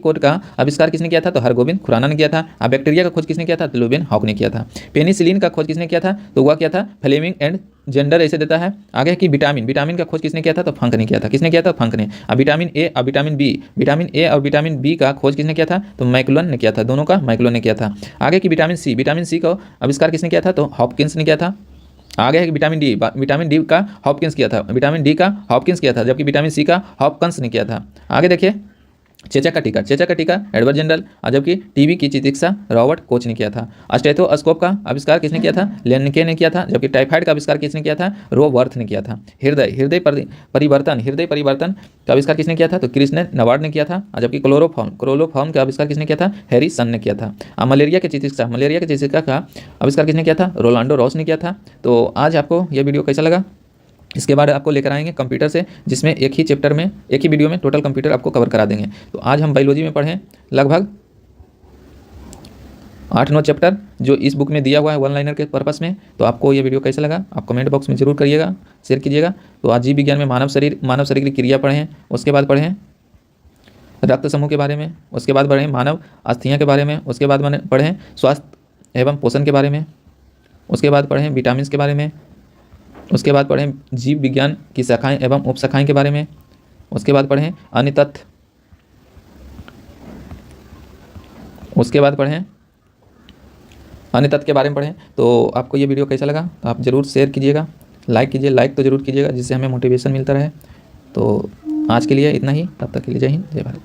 कोड का आविष्कार किसने किया था? तो हरगोबिंद खुराना ने किया था। और बैक्टीरिया का खोज किसने किया था? तो लुबिन हॉक ने किया था। पेनिसिलिन का खोज किसने किया था? तो वह किया था फ्लेमिंग एंड जेंडर ऐसे देता है। आगे की विटामिन का खोज किसने किया था? तो फंक ने किया था। किसने किया था? फंक ने। अब विटामिन ए और विटामिन बी का खोज किसने किया था? तो मैकुलन ने किया था। दोनों का मैकुलन ने किया था। आगे की विटामिन सी का आविष्कार किसने किया था? तो हॉपकिंस ने किया था। आगे है कि विटामिन डी का हॉपकिंस किया था। जबकि विटामिन सी का हॉपकिंस ने किया था। आगे देखिए चेचा का टीका एडवर्ड जेनरल, और जबकि टीबी की चिकित्सा रॉबर्ट कोच ने किया था। स्टेथोस्कोप का आविष्कार किसने किया था? लेनके ने किया था। जबकि टाइफाइड का आविष्कार किसने किया था? रोवर्थ ने किया था। हृदय परिवर्तन का आविष्कार किसने किया था? तो क्रिस्टन नवार्ड ने किया था। और जबकि क्लोरोफॉर्म का आविष्कार किसने किया था? हैरिसन ने किया था। मलेरिया के चिकित्सा का आविष्कार किसने किया था? रोलांडो रॉस ने किया था। तो आज आपको यह वीडियो कैसा लगा? इसके बाद आपको लेकर आएंगे कंप्यूटर से, जिसमें एक ही वीडियो में टोटल कंप्यूटर आपको कवर करा देंगे। तो आज हम बायोलॉजी में पढ़ें लगभग 8-9 चैप्टर जो इस बुक में दिया हुआ है वन लाइनर के पर्पस में। तो आपको ये वीडियो कैसा लगा आप कमेंट बॉक्स में जरूर करिएगा, शेयर कीजिएगा। तो आज जीव विज्ञान में मानव शरीर की क्रिया पढ़ें, उसके बाद पढ़ें रक्त समूह के बारे में, उसके बाद पढ़ें मानव अस्थियाँ के बारे में, उसके बाद पढ़ें स्वास्थ्य एवं पोषण के बारे में, उसके बाद पढ़ें विटामिन के बारे में, उसके बाद पढ़ें जीव विज्ञान की शाखाएं एवं उपशाखाएं के बारे में, उसके बाद पढ़ें अन्य तथ्य, उसके बाद पढ़ें अन्य तथ्य के बारे में पढ़ें। तो आपको ये वीडियो कैसा लगा तो आप ज़रूर शेयर कीजिएगा, लाइक तो ज़रूर कीजिएगा, जिससे हमें मोटिवेशन मिलता रहे। तो आज के लिए इतना ही, तब तक के लिए जय हिंद जय भारत।